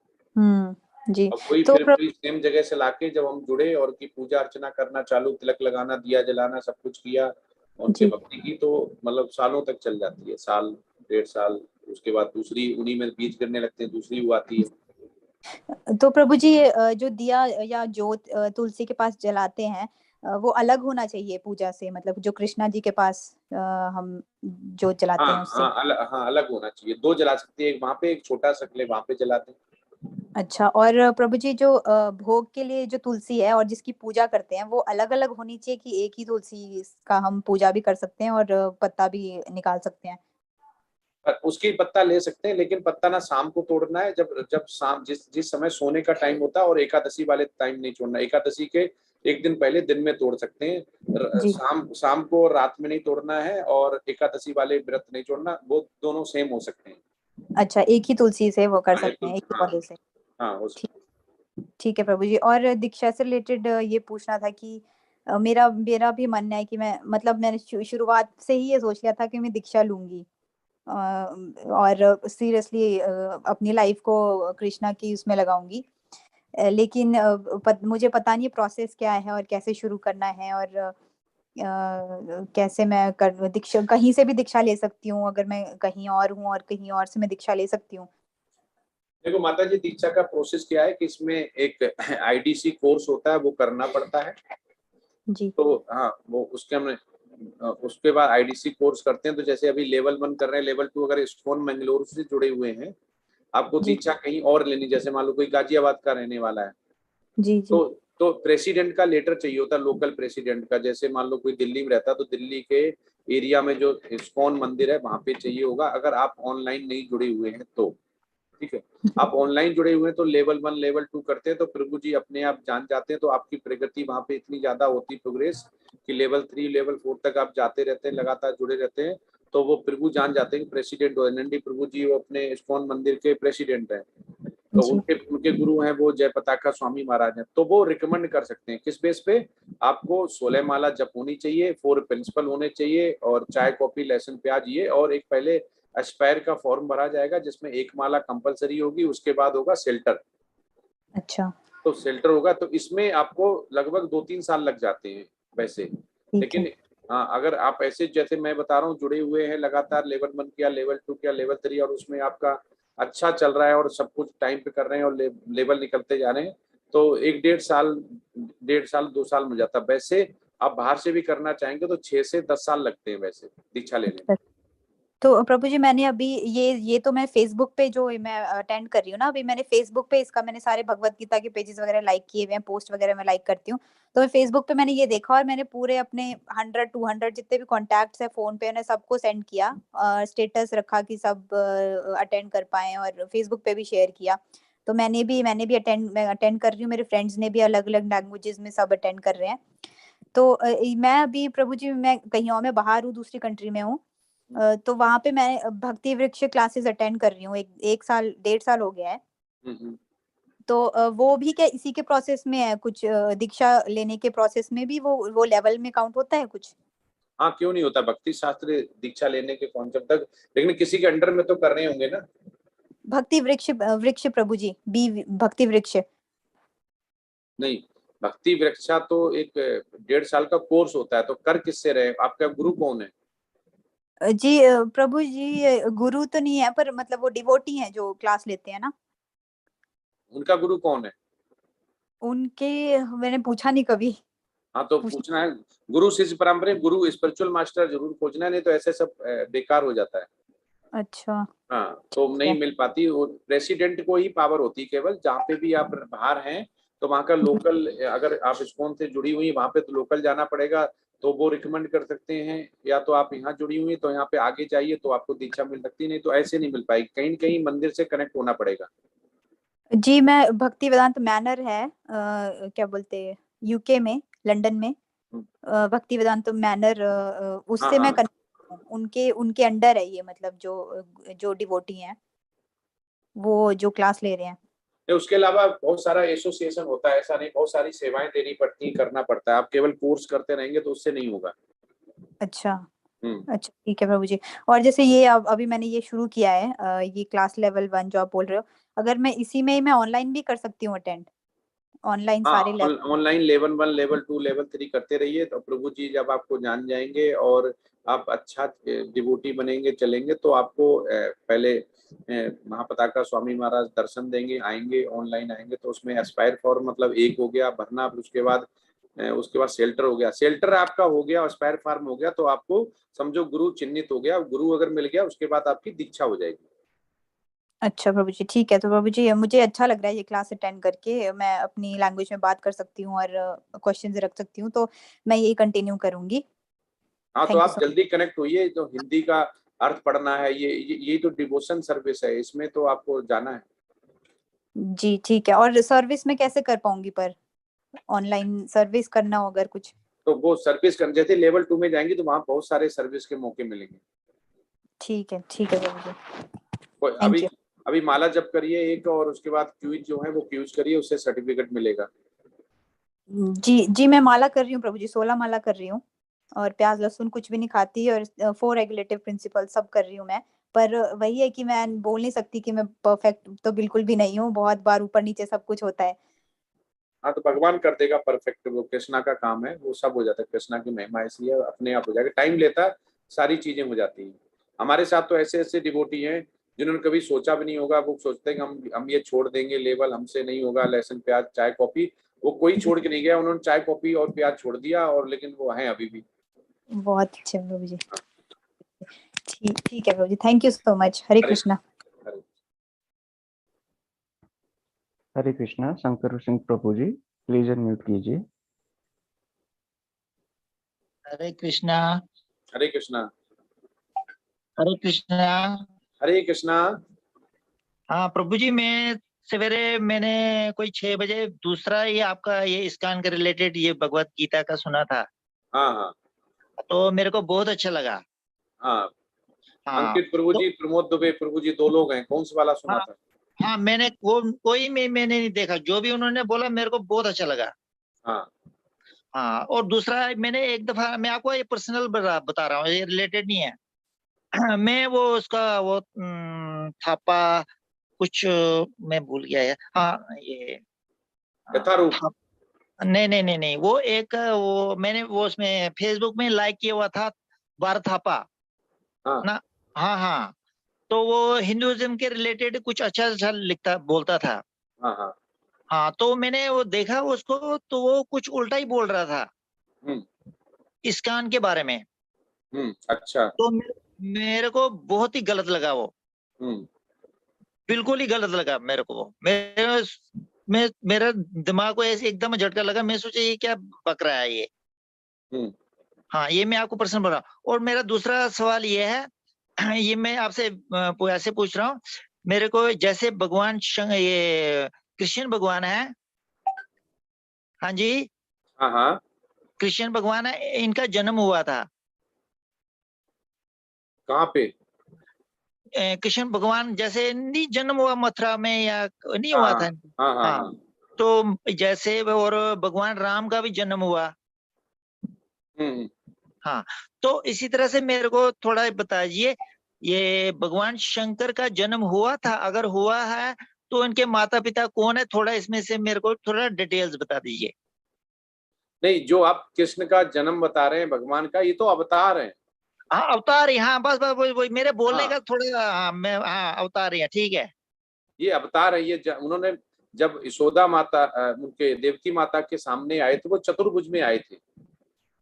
Speaker 7: जी।
Speaker 2: और कोई
Speaker 7: तो
Speaker 2: फिर वही सेम जगह से लाके जब हम जुड़े और की पूजा अर्चना करना चालू, तिलक लगाना, दिया जलाना, सब कुछ किया, उनके
Speaker 7: जी,
Speaker 2: भक्ति की, तो मतलब सालों तक चल जाती है, साल 1.5 साल। उसके बाद दूसरी उन्हीं में बीज गिरने लगते हैं, दूसरी वो आती है।
Speaker 7: तो प्रभु जी जो दिया या जोत तुलसी के पास जलाते हैं, वो अलग होना चाहिए पूजा से, मतलब जो कृष्णा जी के पास हम जोत जलाते
Speaker 2: हाँ
Speaker 7: हैं उससे।
Speaker 2: हाँ, हाँ अलग होना चाहिए। 2 जला सकती है, एक वहां पे, एक छोटा सकले वहां पे जलाते हैं।
Speaker 7: अच्छा, और प्रभु जी जो भोग के लिए जो तुलसी है और जिसकी पूजा करते हैं, वो अलग अलग होनी चाहिए कि एक ही तुलसी का हम पूजा भी कर सकते हैं और पत्ता भी निकाल सकते हैं?
Speaker 2: पर उसकी पत्ता ले सकते हैं, लेकिन पत्ता ना शाम को तोड़ना है, जब जब शाम जिस जिस समय सोने का टाइम होता है, और एकादशी वाले टाइम नहीं छोड़ना। एकादशी के एक दिन पहले दिन में तोड़ सकते हैं,
Speaker 7: जी।
Speaker 2: शाम शाम को रात में नहीं तोड़ना है, और एकादशी वाले व्रत नहीं छोड़ना, वो दोनों सेम हो सकते हैं।
Speaker 7: अच्छा, एक ही तुलसी से वो कर
Speaker 2: हाँ,
Speaker 7: सकते हैं, एक ही
Speaker 2: हाँ,
Speaker 7: पौधे से।
Speaker 2: हाँ हो
Speaker 7: ठीक
Speaker 2: सकते
Speaker 7: ठीक है प्रभु जी। और दीक्षा से रिलेटेड ये पूछना था कि मेरा मेरा भी मानना है कि मैं, मतलब मैंने शुरुआत से ही ये सोच लिया था कि मैं दीक्षा लूंगी और सीरियसली अपनी लाइफ को कृष्णा की उसमें लगाऊंगी। लेकिन मुझे पता नहीं प्रोसेस क्या है और कैसे शुरू करना है, और कैसे मैं कर दीक्षा कहीं से भी दीक्षा ले सकती हूँ, अगर मैं कहीं और हूँ और कहीं और से मैं दीक्षा ले सकती हूँ?
Speaker 2: देखो माता जी, दीक्षा का प्रोसेस क्या है कि इसमें एक आईडीसी कोर्स होता है, वो करना पड़ता है।
Speaker 7: जी
Speaker 2: तो हाँ, वो उसके हमने उसके बाद आईडीसी कोर्स करते हैं। तो जैसे अभी लेवल 1 कर रहे हैं, लेवल 2 अगर इस्कॉन मंगलोर से जुड़े हुए हैं, आपको
Speaker 7: जी
Speaker 2: दीक्षा कहीं और लेनी, जैसे मान लो कोई गाजियाबाद का रहने वाला है,
Speaker 7: जी जी
Speaker 2: तो प्रेसिडेंट का लेटर चाहिए होता है, लोकल प्रेसिडेंट का। जैसे मान लो कोई दिल्ली में रहता है, तो दिल्ली के एरिया में जो इस्कॉन मंदिर है वहां पे चाहिए होगा, अगर आप ऑनलाइन नहीं जुड़े हुए हैं तो। ठीक है, आप ऑनलाइन जुड़े हुए हैं तो लेवल 1 लेवल 2 करते हैं, तो प्रभु जी अपने आप जान जाते हैं, तो आपकी प्रगति वहां पे इतनी ज्यादा होती प्रोग्रेस कि लेवल 3 लेवल 4 तक आप जाते रहते हैं, लगातार जुड़े रहते हैं। तो वो प्रभु जान जाते हैं कि प्रेसिडेंट हो, नंदी प्रभु जी वो अपने इस्कॉन मंदिर के प्रेसिडेंट हैं। तो
Speaker 7: जी।
Speaker 2: उनके उनके गुरु हैं वो जय पताका स्वामी महाराज हैं, तो वो रिकमेंड कर सकते हैं। किस बेस पे? आपको 16 माला जप होनी चाहिए, 4 प्रिंसिपल होने चाहिए, और चाय कॉफी लहसुन प्याज ये, और एक पहले एस्पायर का फॉर्म भरा जाएगा जिसमें 1 माला कंपलसरी होगी, उसके बाद होगा शेल्टर।
Speaker 7: अच्छा।
Speaker 2: तो शेल्टर होगा, तो इसमें आपको लगभग 2-3 साल लग जाते हैं वैसे।
Speaker 7: ठीक है।
Speaker 2: लेकिन हाँ, अगर आप ऐसे जैसे मैं बता रहा हूँ जुड़े हुए हैं, लगातार लेवल 1 किया, लेवल 2 किया, लेवल 3, और उसमें आपका अच्छा चल रहा है और सब कुछ टाइम पे कर रहे हैं और लेवल निकलते जा रहे हैं, तो 1-1.5 साल, 1.5 साल 2 साल में जाता है। वैसे आप बाहर से भी करना चाहेंगे तो 6 से 10 साल लगते हैं वैसे दीक्षा लेने में।
Speaker 7: तो प्रभु जी मैंने अभी ये तो मैं फेसबुक पे जो मैं अटेंड कर रही हूँ ना, अभी मैंने फेसबुक पे इसका मैंने सारे भगवत गीता के पेजेस वगैरह लाइक किए हुए हैं, पोस्ट वगैरह मैं लाइक करती हूँ। तो मैं फेसबुक पे मैंने ये देखा और मैंने पूरे अपने 100-200 जितने भी कॉन्टैक्ट्स है फोन पे, मैंने सबको सेंड किया, स्टेटस रखा कि सब अटेंड कर पाए, और फेसबुक पे भी शेयर किया। तो मैंने भी मैं अटेंड कर रही हूँ, मेरे फ्रेंड्स ने भी अलग अलग लैंग्वेजेस में सब अटेंड कर रहे हैं। तो मैं अभी प्रभु जी मैं कहीं और मैं बाहर हूँ, दूसरी कंट्री में हूँ। तो वहाँ पे मैं भक्ति वृक्ष क्लासेस अटेंड कर रही हूँ, एक साल 1.5 साल हो गया है।
Speaker 2: हम्म।
Speaker 7: तो वो भी क्या इसी के प्रोसेस में है कुछ, दीक्षा लेने के प्रोसेस में भी वो लेवल में काउंट होता है कुछ?
Speaker 2: हाँ, क्यों नहीं होता, भक्ति शास्त्र दीक्षा लेने के कॉन्सेप्ट तक, लेकिन किसी के अंडर में तो कर रहे होंगे ना।
Speaker 7: भक्ति वृक्ष वृक्ष प्रभु जी, बी भक्ति वृक्ष।
Speaker 2: नहीं, भक्ति वृक्षा तो एक 1.5 साल का कोर्स होता है, तो कर किससे रहे, आपका गुरु कौन है?
Speaker 7: जी प्रभु जी गुरु तो नहीं है, पर मतलब वो डिवोटी हैं जो क्लास लेते हैं ना,
Speaker 2: उनका गुरु कौन है?
Speaker 7: उनके मैंने पूछा नहीं कभी।
Speaker 2: हाँ तो
Speaker 7: पूछ
Speaker 2: पूछना है। गुरु शिष्य परंपरा, गुरु स्पिरिचुअल मास्टर जरूर खोजना है, नहीं तो ऐसे सब बेकार हो जाता है।
Speaker 7: अच्छा।
Speaker 2: हाँ तो
Speaker 7: ठीक
Speaker 2: नहीं
Speaker 7: है।
Speaker 2: मिल पाती, वो प्रेसिडेंट को ही पावर होती है केवल। जहाँ पे भी आप बाहर हैं तो वहाँ का लोकल, अगर आप इस्कॉन से जुड़ी हुई वहाँ पे तो लोकल जाना पड़ेगा, तो वो रिकमेंड कर सकते हैं। या तो आप यहाँ जुड़ी हुई तो यहाँ पे आगे जाइए तो आपको दीक्षा मिल सकती है, नहीं तो ऐसे नहीं मिल पाएगी, कहीं न कहीं मंदिर से कनेक्ट होना पड़ेगा।
Speaker 7: जी मैं भक्ति वेदांत मैनर है क्या बोलते हैं यूके में, लंदन में, भक्ति वेदांत मैनर
Speaker 2: हाँ
Speaker 7: उससे मैं
Speaker 2: हाँ।
Speaker 7: connect हूँ। उनके उनके अंडर है ये, मतलब जो जो डिवोटी हैं वो जो क्लास ले रहे हैं।
Speaker 2: नहीं, उसके अलावा बहुत सारा एसोसिएशन होता है, ऐसा नहीं, बहुत सारी सेवाएं देनी पड़ती हैं, करना पड़ता है। आप केवल कोर्स करते रहेंगे तो उससे नहीं होगा।
Speaker 7: अच्छा।
Speaker 2: हम्म।
Speaker 7: अच्छा ठीक है प्रभु जी। और जैसे ये अभी मैंने ये शुरू किया है ये क्लास लेवल 1 जो आप बोल रहे हो, अगर मैं इसी में ही मैं ऑनलाइन भी कर सकती हूँ अटेंड, ऑनलाइन
Speaker 2: हाँ,
Speaker 7: सारे level?
Speaker 2: Online level 1, level 2, level 3 करते रहिए, तो प्रभु जी जब आपको जान जाएंगे और आप अच्छा डिवोटी बनेंगे, चलेंगे, तो आपको पहले महापताका स्वामी महाराज दर्शन देंगे, आएंगे, ऑनलाइन आएंगे, तो उसमें एस्पायर फॉर मतलब एक हो गया भरना, फिर उसके बाद शेल्टर हो गया, शेल्टर आपका हो गया, एस्पायर फार्म हो गया, तो आपको समझो गुरु चिन्हित हो गया। गुरु अगर मिल गया उसके बाद आपकी दीक्षा हो जाएगी।
Speaker 7: अच्छा प्रभु जी ठीक है। तो प्रभु जी मुझे अच्छा लग रहा है ये क्लास अटेंड करके, मैं अपनी लैंग्वेज में बात कर सकती हूँ और क्वेश्चंस रख सकती हूँ, तो मैं यही कंटिन्यू करूंगी।
Speaker 2: हाँ तो
Speaker 7: थैंक यू
Speaker 2: आप
Speaker 7: सो
Speaker 2: जल्दी कनेक्ट होइए, तो हिंदी का अर्थ पढ़ना है, ये तो डिवोशन सर्विस है, इसमें तो आपको जाना है।
Speaker 7: मच। जी ठीक है। और सर्विस में कैसे कर पाऊंगी, पर ऑनलाइन सर्विस करना हो अगर कुछ?
Speaker 2: तो वो सर्विस कर, जैसे लेवल 2 में जाएंगी तो वहाँ बहुत सारे सर्विस के मौके मिलेंगे।
Speaker 7: ठीक है प्रभु जी।
Speaker 2: अभी
Speaker 7: थैंक यू।
Speaker 2: अभी माला जप करिए एक, और उसके बाद क्यूज जो है वो क्यूज करिए, उससे सर्टिफिकेट मिलेगा।
Speaker 7: जी जी मैं माला कर रही हूँ प्रभु जी, 16 माला कर रही हूँ, और प्याज लहसुन कुछ भी नहीं खाती, और 4 रेगुलेटिव प्रिंसिपल सब कर रही हूँ मैं। पर वही है कि मैं बोल नहीं सकती कि मैं परफेक्ट तो बिल्कुल भी नहीं हूँ, बहुत बार ऊपर नीचे सब कुछ होता है।
Speaker 2: हाँ तो भगवान कर देगा परफेक्ट, वो कृष्णा का काम है, वो सब हो जाता है, कृष्णा की महिमा ऐसी है, अपने आप हो जाएगा, टाइम लेता है, सारी चीजें हो जाती हैं। हमारे साथ तो ऐसे ऐसे डिवोटी हैं जिन्होंने कभी सोचा भी नहीं होगा, वो सोचते हैं कि हम ये छोड़ देंगे लेवल, हमसे नहीं होगा, लहसुन प्याज चाय कॉफी, वो कोई छोड़ के नहीं गया, उन्होंने चाय कॉफी और प्याज छोड़ दिया, और लेकिन वो हैं अभी भी।
Speaker 7: बहुत अच्छे प्रभु जी। ठीक ठीक है प्रभु जी, thank you so much. Hare
Speaker 2: Hare
Speaker 7: Krishna.
Speaker 2: Hare
Speaker 4: Hare Krishna. Shankar Singh प्रभु जी प्लीज अनम्यूट कीजिए।
Speaker 8: हरे कृष्णा।
Speaker 2: हरे कृष्णा।
Speaker 8: हरे कृष्णा।
Speaker 2: हरे कृष्णा।
Speaker 8: हाँ प्रभु जी, मैं सवेरे मैंने कोई 6 बजे दूसरा ये आपका ये इस्कॉन के रिलेटेड ये भगवत गीता का सुना था,
Speaker 2: हाँ हाँ
Speaker 8: तो मेरे को बहुत अच्छा लगा।
Speaker 2: हाँ।
Speaker 8: हाँ
Speaker 2: अंकित प्रभु
Speaker 8: तो
Speaker 2: जी, प्रमोद दुबे प्रभु जी, 2 लोग हैं, कौन सा वाला सुना
Speaker 8: हाँ
Speaker 2: था?
Speaker 8: हाँ मैंने वो कोई मैंने नहीं देखा, जो भी उन्होंने बोला मेरे को बहुत अच्छा लगा।
Speaker 2: हाँ
Speaker 8: हाँ और दूसरा मैंने एक दफा, मैं आपको ये पर्सनल बता रहा हूँ, ये रिलेटेड नहीं है। मैं वो उसका वो थापा कुछ मैं भूल गया है। हाँ ये
Speaker 2: यथारूप।
Speaker 8: नहीं नहीं नहीं नहीं, वो एक वो मैंने वो उसमें फेसबुक में लाइक किया हुआ था, भारत थापा
Speaker 2: हाँ
Speaker 8: ना। हाँ हाँ, तो वो हिंदुइज्म के रिलेटेड कुछ अच्छा अच्छा लिखता बोलता था।
Speaker 2: हाँ हाँ।
Speaker 8: हाँ तो मैंने वो देखा उसको, तो वो कुछ उल्टा ही बोल रहा था
Speaker 2: हम्म
Speaker 8: इस्कॉन के बारे में।
Speaker 2: अच्छा।
Speaker 8: तो मेरे को बहुत ही गलत लगा वो,
Speaker 2: हम्म
Speaker 8: बिल्कुल ही गलत लगा मेरे को वो। मेरा दिमाग को ऐसे एकदम झटका लगा, मैं सोचा ये क्या बक रहा है ये।
Speaker 2: हम्म
Speaker 8: हाँ ये मैं आपको पर्सनल बोल रहा हूँ। और मेरा दूसरा सवाल ये है, ये मैं आपसे ऐसे पूछ रहा हूँ, मेरे को जैसे भगवान ये कृष्ण भगवान है, हाँ जी,
Speaker 2: हाँ हाँ।
Speaker 8: कृष्ण भगवान है, इनका जन्म हुआ था।
Speaker 2: कहाँ पे?
Speaker 8: कृष्ण भगवान जैसे नहीं जन्म हुआ मथुरा में या नहीं
Speaker 2: हाँ
Speaker 8: हुआ
Speaker 2: हाँ
Speaker 8: था?
Speaker 2: हाँ हाँ
Speaker 8: हाँ
Speaker 2: हाँ।
Speaker 8: तो जैसे और भगवान राम का भी जन्म हुआ।
Speaker 2: हम्म
Speaker 8: हाँ तो इसी तरह से मेरे को थोड़ा बताइए, ये भगवान शंकर का जन्म हुआ था, अगर हुआ है तो इनके माता पिता कौन है, थोड़ा इसमें से मेरे को थोड़ा डिटेल्स बता दीजिए।
Speaker 2: नहीं, जो आप कृष्ण का जन्म बता रहे हैं भगवान का, ये तो अवतार हैं,
Speaker 8: हाँ अवतार, हाँ बस बस वही मेरे बोलने
Speaker 2: हाँ।
Speaker 8: का थोड़ा, हाँ मैं, हाँ अवतार ही है, ठीक है।
Speaker 2: ये अवतार है। ये उन्होंने जब यशोदा माता उनके देवकी माता के सामने आए थे, वो चतुर्भुज में आए थे।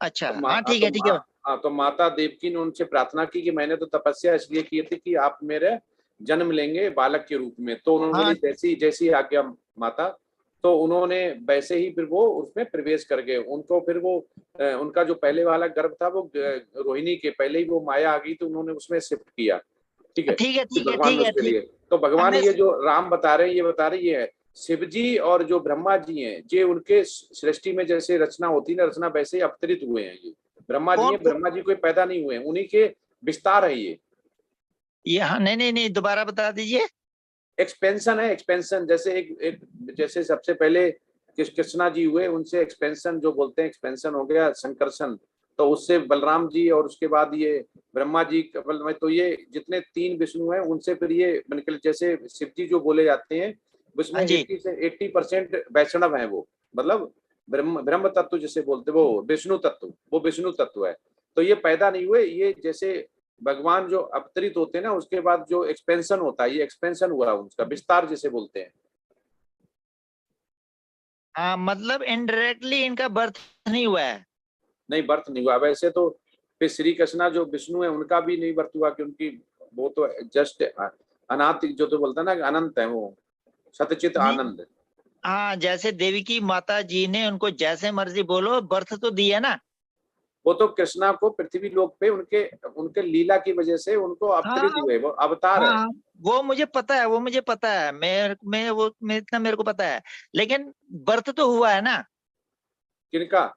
Speaker 8: अच्छा,
Speaker 2: तो
Speaker 8: हाँ ठीक है ठीक है।
Speaker 2: तो माता देवकी ने उनसे प्रार्थना की कि मैंने तो तपस्या इसलिए की थी कि आप मेरे जन्म लेंगे बालक के रूप में। तो उन्होंने
Speaker 8: हाँ
Speaker 2: बोली जैसी जैसी आज्ञा माता। तो उन्होंने वैसे ही फिर वो उसमें प्रवेश कर गए। उनको फिर वो उनका जो पहले वाला गर्भ था वो रोहिणी के पहले ही वो माया आ गई, तो उन्होंने उसमें शिफ्ट किया। ठीक है,
Speaker 8: ठीक है
Speaker 2: कि
Speaker 8: ठीक है
Speaker 2: भगवान
Speaker 8: ठीक
Speaker 2: ने
Speaker 8: है
Speaker 2: उसके
Speaker 8: ठीक।
Speaker 2: लिए। तो भगवान
Speaker 8: मैं
Speaker 2: ये जो राम बता रहे हैं, ये बता रहे ये है शिव जी और जो ब्रह्मा जी हैं, ये उनके सृष्टि में जैसे रचना होती है ना, रचना वैसे ही अवतरित हुए हैं। ये ब्रह्मा जी
Speaker 8: कौन
Speaker 2: हैं, ब्रह्मा जी कोई पैदा नहीं हुए हैं, उन्हीं के विस्तार है ये।
Speaker 8: ये, हाँ नहीं नहीं नहीं, दोबारा बता दीजिए।
Speaker 2: एक्सपेंशन है, एक्सपेंशन। जैसे एक जैसे सबसे पहले कृष्णा जी हुए, उनसे एक्सपेंशन जो बोलते हैं, एक्सपेंशन हो गया संकर्षण। तो उससे बलराम जी, और उसके बाद ये ब्रह्मा जी कपल में। तो ये जितने तीन विष्णु हैं उनसे फिर ये निकले। जैसे शिव जी जो बोले जाते हैं, उसमें
Speaker 8: हाँ जी
Speaker 2: 80 से 80% वैष्णव है वो, मतलब ब्रह्म ब्रह्म तत्व जिसे बोलते, वो विष्णु तत्व, वो विष्णु तत्व है। तो ये पैदा नहीं हुए, ये जैसे भगवान जो अवतरित होते हैं ना, उसके बाद जो एक्सपेंशन होता है, ये एक्सपेंशन हुआ उनका विस्तार जिसे बोलते हैं।
Speaker 8: हाँ, मतलब इनडायरेक्टली इनका बर्थ नहीं हुआ है।
Speaker 2: नहीं, बर्थ नहीं हुआ वैसे तो। फिर श्री कृष्णा जो विष्णु है, उनका भी नहीं बर्थ हुआ, क्योंकि वो तो जस्ट अनाथ जो तो बोलता है ना, अनंत है वो, सतचित
Speaker 8: नहीं,
Speaker 2: आनंद।
Speaker 8: हाँ जैसे देवी की माता जी ने उनको जैसे मर्जी बोलो बर्थ तो दिया ना।
Speaker 2: वो तो कृष्णा को पृथ्वी लोक पे उनके उनके लीला की वजह से उनको
Speaker 8: हाँ
Speaker 2: अवतरित हुए, वो अवतार है।
Speaker 8: हाँ, वो मुझे पता है, वो मुझे पता है, मैं इतना मेरे को पता है। लेकिन बर्थ तो हुआ है ना
Speaker 2: किनका?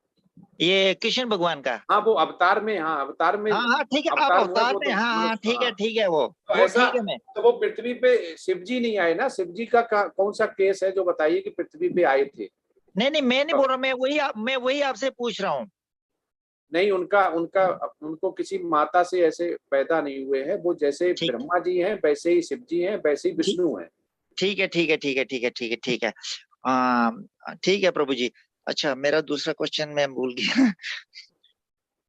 Speaker 8: ये कृष्ण भगवान का।
Speaker 2: हाँ, वो अवतार में, हाँ अवतार में,
Speaker 8: हाँ हाँ ठीक है, आप
Speaker 2: अवतार हुआ
Speaker 8: अवतार
Speaker 2: वो
Speaker 8: में,
Speaker 2: तो
Speaker 8: हाँ हाँ
Speaker 2: मनुष्य। हाँ,
Speaker 8: ठीक है
Speaker 2: तो
Speaker 8: वो
Speaker 2: ऐसा,
Speaker 8: ठीक है। मैं
Speaker 2: तो वो पृथ्वी पे शिव जी नहीं आए ना। शिव जी का कौन सा केस है जो बताइए कि पृथ्वी पे आए थे?
Speaker 8: नहीं नहीं, मैं नहीं बोल रहा, मैं वही आपसे पूछ रहा हूँ।
Speaker 2: नहीं, उनका उनका उनको किसी माता से ऐसे पैदा नहीं हुए हैं। वो जैसे
Speaker 8: ठीक
Speaker 2: ब्रह्मा जी हैं वैसे ही शिव जी हैं, वैसे ही
Speaker 8: ठीक
Speaker 2: विष्णु हैं।
Speaker 8: ठीक है ठीक है ठीक है ठीक है ठीक है ठीक है। ठीक है प्रभु जी। अच्छा, मेरा दूसरा क्वेश्चन मैं भूल गया।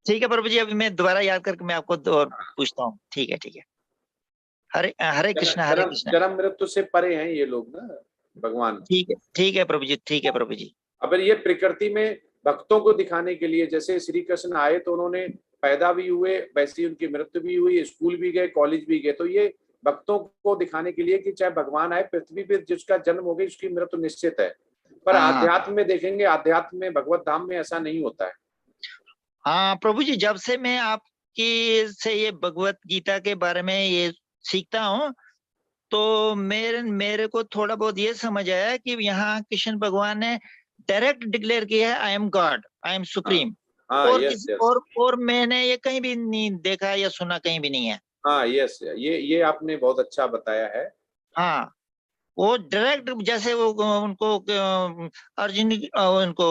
Speaker 8: ठीक है प्रभु जी, अभी मैं दोबारा याद करके मैं आपको और पूछता हूँ। ठीक है। हरे हरे कृष्णा हरे
Speaker 2: जन्म
Speaker 8: कृष्णा।
Speaker 2: जन्म मृत्यु से परे हैं ये लोग ना, भगवान।
Speaker 8: ठीक है प्रभु जी, ठीक है प्रभु जी।
Speaker 2: अगर ये प्रकृति में भक्तों को दिखाने के लिए, जैसे श्री कृष्ण आए तो उन्होंने पैदा भी हुए, वैसे ही उनकी मृत्यु भी हुई, स्कूल भी गए, कॉलेज भी गए। तो ये भक्तों को दिखाने के लिए कि चाहे भगवान आए पृथ्वी पे, जिसका जन्म हो गया उसकी मृत्यु निश्चित है। पर
Speaker 8: हाँ हाँ
Speaker 2: आध्यात्म में देखेंगे, आध्यात्म में, भगवत धाम में ऐसा नहीं होता है।
Speaker 8: हाँ प्रभु जी, जब से मैं आपकी से ये भगवत गीता के बारे में ये सीखता हूँ, तो मेरे को थोड़ा बहुत ये समझ आया कि यहाँ कृष्ण भगवान ने डायरेक्ट डिक्लेयर किया है, I am God, I am
Speaker 2: हाँ
Speaker 8: सुप्रीम।
Speaker 2: हाँ,
Speaker 8: और
Speaker 2: यस
Speaker 8: किसी
Speaker 2: यस।
Speaker 8: और मैंने ये कहीं भी नहीं देखा या सुना, कहीं भी नहीं है।
Speaker 2: हाँ यस, ये आपने बहुत अच्छा बताया है।
Speaker 8: हाँ, वो डायरेक्ट जैसे वो उनको अर्जुन उनको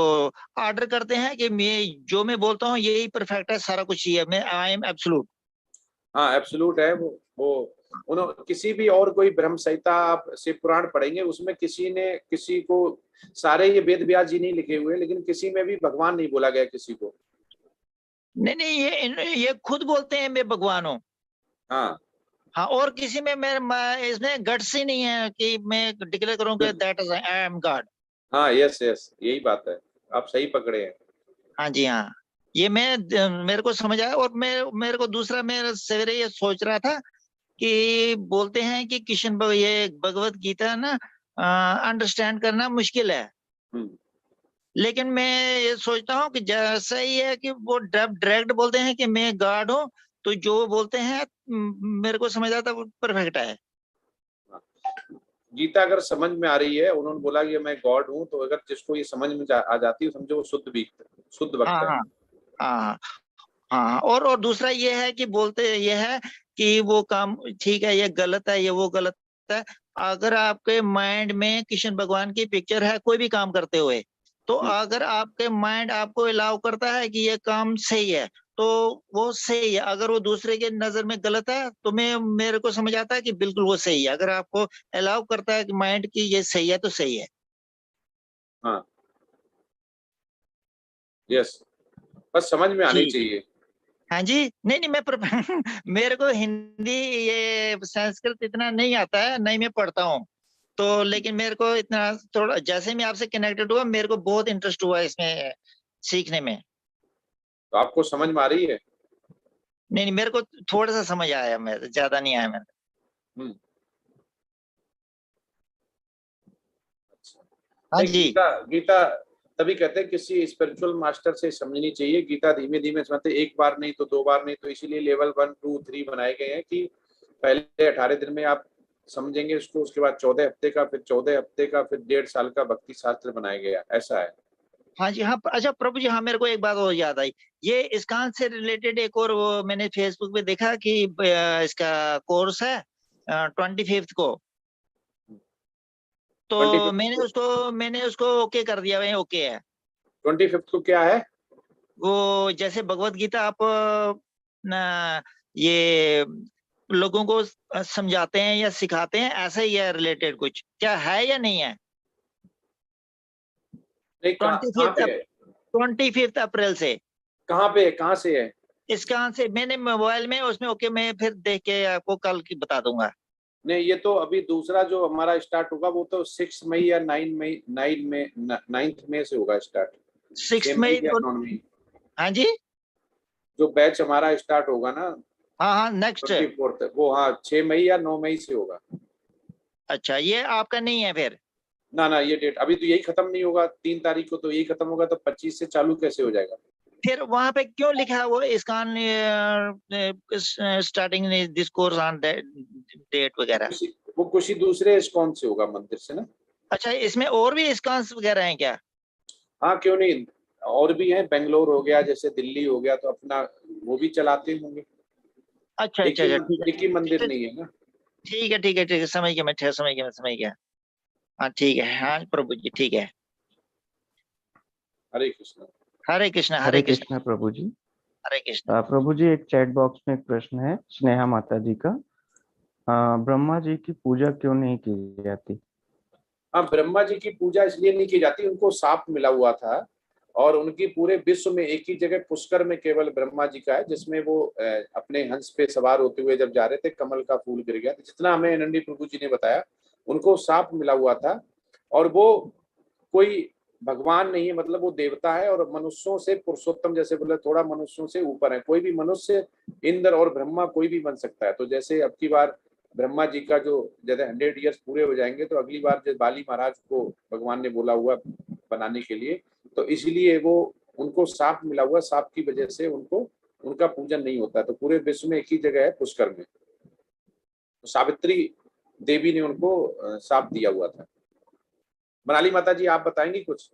Speaker 8: ऑर्डर करते हैं कि मैं बोलता हूँ यही परफेक्ट है, सारा कुछ ही है, मैं आई एम एब्सोल्यूट।
Speaker 2: हाँ, एब्सोल्यूट है वो उन्होंने किसी भी और कोई ब्रह्म संहिता आप शिव पुराण पढ़ेंगे, उसमें किसी ने किसी को, सारे ये वेद व्यास जी नहीं लिखे हुए, लेकिन किसी में भी भगवान नहीं बोला गया किसी को।
Speaker 8: नहीं, ये खुद बोलते हैं मैं भगवान हूँ।
Speaker 2: हाँ
Speaker 8: हाँ, और किसी में इसमें गट्स ही नहीं है कि मैं डिक्लेयर करूंगा that is I am God.
Speaker 2: हाँ, यस यस, यही बात है, आप सही पकड़े हैं।
Speaker 8: हाँ जी हाँ, ये मेरे को समझ आया। और मेरे को दूसरा, मैं सवेरे ये सोच रहा था कि बोलते हैं कि ये भगवत गीता ना अंडरस्टैंड करना मुश्किल है। लेकिन मैं ये सोचता हूँ कि जैसा ही है कि वो डायरेक्ट बोलते हैं कि मैं गॉड हूँ, तो जो बोलते हैं मेरे को समझ आता है वो परफेक्ट है।
Speaker 2: गीता अगर समझ में आ रही है, उन्होंने बोला कि मैं गॉड हूँ, तो अगर जिसको ये समझ में आ जाती है, समझो वो शुद्ध
Speaker 8: हाँ
Speaker 2: भक्त है।
Speaker 8: हाँ हाँ हाँ। और दूसरा ये है कि बोलते ये है कि वो काम ठीक है, ये गलत है, ये वो गलत है। अगर आपके माइंड में कृष्ण भगवान की पिक्चर है कोई भी काम करते हुए, तो अगर आपके माइंड आपको अलाउ करता है कि ये काम सही है, तो वो सही है। अगर वो दूसरे के नजर में गलत है, तो मेरे को समझ आता है कि बिल्कुल वो सही है। अगर आपको अलाउ करता है कि माइंड की ये सही है, तो सही है।
Speaker 2: हाँ यस, बस समझ में आनी
Speaker 8: ठीक
Speaker 2: चाहिए।
Speaker 8: हाँ जी, नहीं नहीं मेरे को हिंदी ये संस्कृत इतना नहीं आता है, नहीं मैं पढ़ता हूँ तो, लेकिन मेरे को इतना थोड़ा, जैसे मैं आपसे कनेक्टेड हुआ मेरे को बहुत इंटरेस्ट हुआ इसमें सीखने में।
Speaker 2: तो आपको समझ में आ रही है?
Speaker 8: नहीं नहीं, मेरे को थोड़ा सा समझ आया, मेरे ज्यादा नहीं आया मेरे। हाँ
Speaker 2: नहीं,
Speaker 8: जी,
Speaker 2: गीता तभी कहते हैं किसी स्पिरिचुअल मास्टर से समझनी चाहिए। गीता धीमे धीमे समझते, एक बार नहीं तो 2 बार नहीं, तो इसीलिए लेवल 1, 2, 3 बनाए गए हैं कि पहले 18 दिन में आप समझेंगे उसको, उसके बाद 14 हफ्ते का, फिर 14 हफ्ते का, फिर 1.5 साल का भक्ति शास्त्र बनाया गया, ऐसा है।
Speaker 8: हाँ जी, हाँ। अच्छा प्रभु जी, हाँ मेरे को एक बात और याद आई, ये इस्कॉन से रिलेटेड एक और वो मैंने फेसबुक पे देखा कि इसका कोर्स है 25th को, तो
Speaker 2: 25th
Speaker 8: मैंने उसको ओके कर दिया, वही ओके है।
Speaker 2: 25th को क्या है?
Speaker 8: वो जैसे भगवत गीता आप न, ये लोगों को समझाते हैं या सिखाते हैं, ऐसा ही है रिलेटेड कुछ, क्या है या नहीं है?
Speaker 2: नहीं, कहाँ पे है?
Speaker 8: 25 अप्रैल से।
Speaker 2: कहाँ पे है, कहाँ से है?
Speaker 8: इसका से मैंने मोबाइल में उसमें ओके, मैं फिर देख के आपको कल की बता दूंगा।
Speaker 2: नहीं, ये तो अभी दूसरा जो हमारा स्टार्ट होगा वो तो 6 मई या 9th मई से होगा स्टार्ट।
Speaker 8: 6 मई
Speaker 2: या
Speaker 8: को।
Speaker 2: 9 मई,
Speaker 8: हाँ जी,
Speaker 2: जो बैच हमारा स्टार्ट होगा ना
Speaker 8: हाँ हाँ नेक्स्ट।
Speaker 2: 24th, वो हाँ 6 मई या 9 मई से होगा।
Speaker 8: अच्छा, ये आपका नहीं है फिर?
Speaker 2: ना, ये डेट अभी तो यही खत्म नहीं होगा, 3 तारीख को तो यही खत्म होगा, तो 25 से चालू कैसे हो जाएगा?
Speaker 8: फिर वहां पे क्यों लिखा है वो ISKCON starting this course on date वगैरह?
Speaker 2: वो किसी दूसरे इस्कॉन से होगा, मंदिर से ना।
Speaker 8: अच्छा, इसमें और भी इस्कॉन वगैरह हैं क्या?
Speaker 2: हाँ, क्यों नहीं, और भी हैं, बेंगलोर हो गया, जैसे दिल्ली हो गया, तो अपना वो भी चलाते होंगे।
Speaker 8: अच्छा
Speaker 2: एक
Speaker 8: अच्छा अच्छा, ठीक
Speaker 2: ही मंदिर
Speaker 8: है
Speaker 2: नहीं है ना।
Speaker 8: ठीक है ठीक है ठीक है, समझ गया मैं, समझ गया। हाँ ठीक है, हाँ प्रभु जी, ठीक है।
Speaker 2: हरे कृष्ण।
Speaker 8: हरे कृष्ण,
Speaker 4: हरे
Speaker 8: हरे कृष्ण,
Speaker 4: कृष्ण प्रभु जी।
Speaker 8: हरे कृष्ण।
Speaker 4: प्रभु जी, एक चैट बॉक्स में एक प्रश्न है स्नेहा माता जी का। ब्रह्मा जी की पूजा क्यों नहीं की जाती?
Speaker 2: हाँ, ब्रह्मा जी की पूजा इसलिए नहीं की जाती, उनको साप मिला हुआ था, और उनकी पूरे विश्व में एक ही जगह पुष्कर में केवल ब्रह्मा जी का है, जिसमें वो अपने हंस पे सवार होते हुए जब जा रहे थे, कमल का फूल गिर गया। जितना हमें नंदी प्रभु जी ने बताया, उनको साप मिला हुआ था, और वो कोई भगवान नहीं है, मतलब वो देवता है, और मनुष्यों से पुरुषोत्तम, जैसे बोले थोड़ा मनुष्यों से ऊपर है। कोई भी मनुष्य, इंद्र और ब्रह्मा कोई भी बन सकता है। तो जैसे अब की बार ब्रह्मा जी का जो जैसे 100 ईयर्स पूरे हो जाएंगे, तो अगली बार जब बाली महाराज को भगवान ने बोला हुआ बनाने के लिए, तो इसलिए वो उनको साप मिला हुआ, साप की वजह से उनको उनका पूजन नहीं होता। तो पूरे विश्व में एक ही जगह है, पुष्कर में। तो सावित्री देवी ने उनको साप दिया हुआ था। मनाली माता जी, आप बताएंगी कुछ?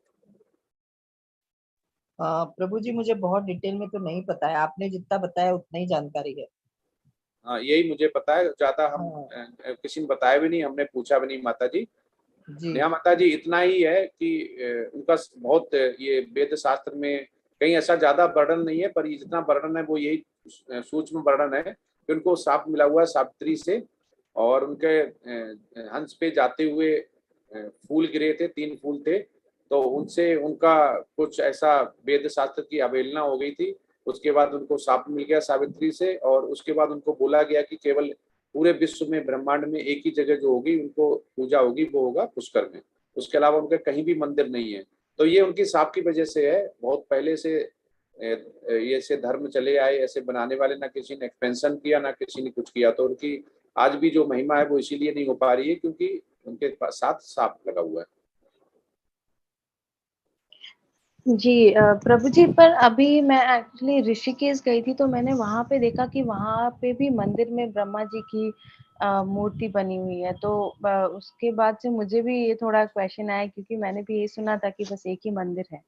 Speaker 1: प्रभु जी, मुझे बहुत डिटेल में तो नहीं पता है, आपने जितना बताया उतना ही जानकारी है।
Speaker 2: हाँ, यही मुझे पता है, ज्यादा हम
Speaker 1: हाँ
Speaker 2: किसी ने बताया भी नहीं, हमने पूछा भी नहीं माता जी।
Speaker 1: जी।
Speaker 2: नेहा माता जी, इतना ही है कि उनका बहुत ये वेद शास्त्र में कहीं ऐसा ज्यादा वर्णन नहीं है, पर ये जितना वर्णन है वो यही सूक्ष्म वर्णन है कि उनको साप मिला हुआ है सावित्री से, और उनके हंस पे जाते हुए फूल गिरे थे, 3 फूल थे, तो उनसे उनका कुछ ऐसा वेद शास्त्र की अवहेलना हो गई थी। उसके बाद उनको साप मिल गया सावित्री से, और उसके बाद उनको बोला गया कि केवल पूरे विश्व में, ब्रह्मांड में एक ही जगह जो होगी उनको पूजा होगी, वो होगा पुष्कर में। उसके अलावा उनका कहीं भी मंदिर नहीं है। तो ये उनकी साप की वजह से है, बहुत पहले से ये ऐसे धर्म चले आए, ऐसे बनाने वाले, ना किसी ने एक्सपेंशन किया, ना किसी ने कुछ किया। तो उनकी आज भी जो महिमा है वो इसीलिए नहीं हो पा रही है क्योंकि उनके साथ सांप लगा हुआ है।
Speaker 3: जी प्रभु जी, पर अभी मैं एक्चुअली ऋषिकेश गई थी, तो मैंने वहां पे देखा कि वहां पे भी मंदिर में ब्रह्मा जी की मूर्ति बनी हुई है। तो उसके बाद से मुझे भी ये थोड़ा क्वेश्चन आया, क्योंकि मैंने भी ये सुना था कि बस एक ही मंदिर है,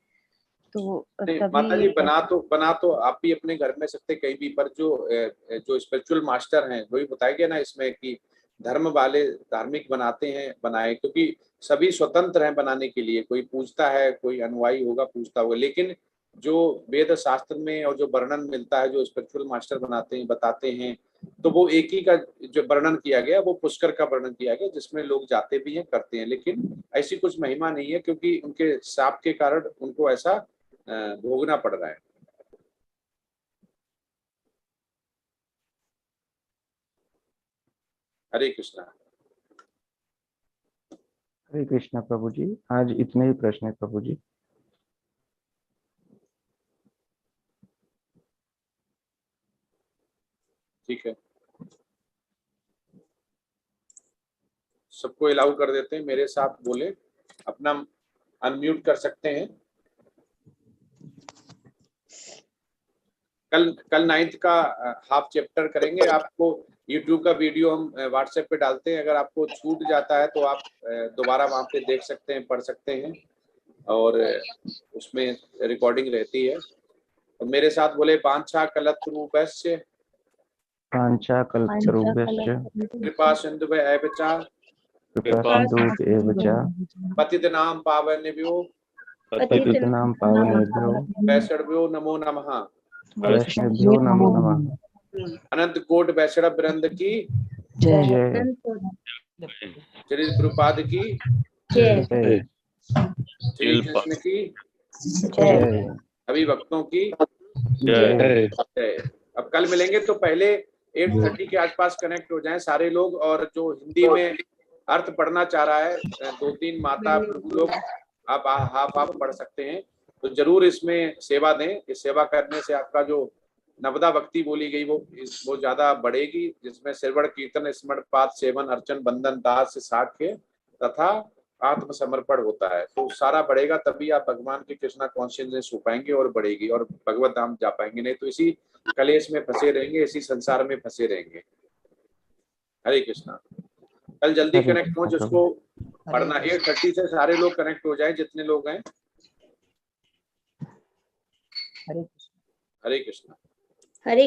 Speaker 3: तो
Speaker 2: नहीं
Speaker 3: तभी
Speaker 2: माता जी,
Speaker 3: ये
Speaker 2: बना तो आप भी अपने घर में सकते कहीं भी, पर जो स्पिरिचुअल मास्टर हैं वही बताएंगे ना इसमें कि धर्म वाले धार्मिक बनाते हैं, बनाए, क्योंकि सभी स्वतंत्र हैं बनाने के लिए। कोई पूछता है, कोई अनुयायी होगा पूछता होगा, लेकिन जो वेद शास्त्र में और जो वर्णन मिलता है, जो स्पिरिचुअल मास्टर बनाते हैं, बताते हैं, तो वो एक ही का जो वर्णन किया गया, वो पुष्कर का वर्णन किया गया, जिसमें लोग जाते भी हैं, करते हैं। लेकिन ऐसी कुछ महिमा नहीं है, क्योंकि उनके शाप के कारण उनको ऐसा भोगना पड़ रहा है। हरे कृष्णा।
Speaker 4: हरे कृष्णा प्रभु जी, आज इतने ही प्रश्न है प्रभु जी।
Speaker 2: ठीक है, सबको अलाउ कर देते हैं, मेरे साथ बोले, अपना अनम्यूट कर सकते हैं। कल 9th का हाफ चैप्टर करेंगे। आपको YouTube का वीडियो हम WhatsApp पे डालते हैं, अगर आपको छूट जाता है तो आप दोबारा वहां पे देख सकते हैं, पढ़ सकते हैं, और उसमें रिकॉर्डिंग रहती है। तो मेरे साथ बोले, पांचा कलत्रूपस्य
Speaker 4: पांचा कल्पतरुभ्यश्च
Speaker 2: कृपा सिन्धुभ्यः
Speaker 4: कृपा सिन्धुभ्येव च
Speaker 2: पतितनां पावनेभ्यो
Speaker 4: पतितनां पावनेभ्यो
Speaker 2: वैष्णवेभ्यो नमो नमः।
Speaker 4: वैष्णवेभ्यो नमो नमः।
Speaker 2: अनंत कोट वैष्णव वृंद की
Speaker 4: जय
Speaker 2: श्री प्रभुपाद की
Speaker 4: जय
Speaker 2: श्री कृष्ण की
Speaker 4: जय
Speaker 2: सभी भक्तों की
Speaker 4: जय।
Speaker 2: जय। अब कल मिलेंगे तो पहले 8:30 के आसपास कनेक्ट हो जाएं सारे लोग, और जो हिंदी में अर्थ पढ़ना चाह रहा है, 2-3 माता प्रभु लोग आप हाफ पढ़ सकते हैं, तो जरूर इसमें सेवा दें। इस सेवा करने से आपका जो नवदा भक्ति बोली गई वो ज्यादा बढ़ेगी, जिसमें श्रवण कीर्तन स्मरण पाठ सेवन अर्चन बंधन दास साक्ष्य तथा आत्मसमर्पण होता है, तो सारा बढ़ेगा, तभी आप भगवान के कृष्णा कॉन्शियसनेस हो पाएंगे और बढ़ेगी और भगवत धाम जा पाएंगे। नहीं तो इसी कलेश में फंसे रहेंगे, इसी संसार में फंसे रहेंगे। हरे कृष्णा। कल जल्दी कनेक्ट हो, जिसको पढ़ना 8:30 से सारे लोग कनेक्ट हो जाए, जितने लोग हैं। हरे कृष्णा।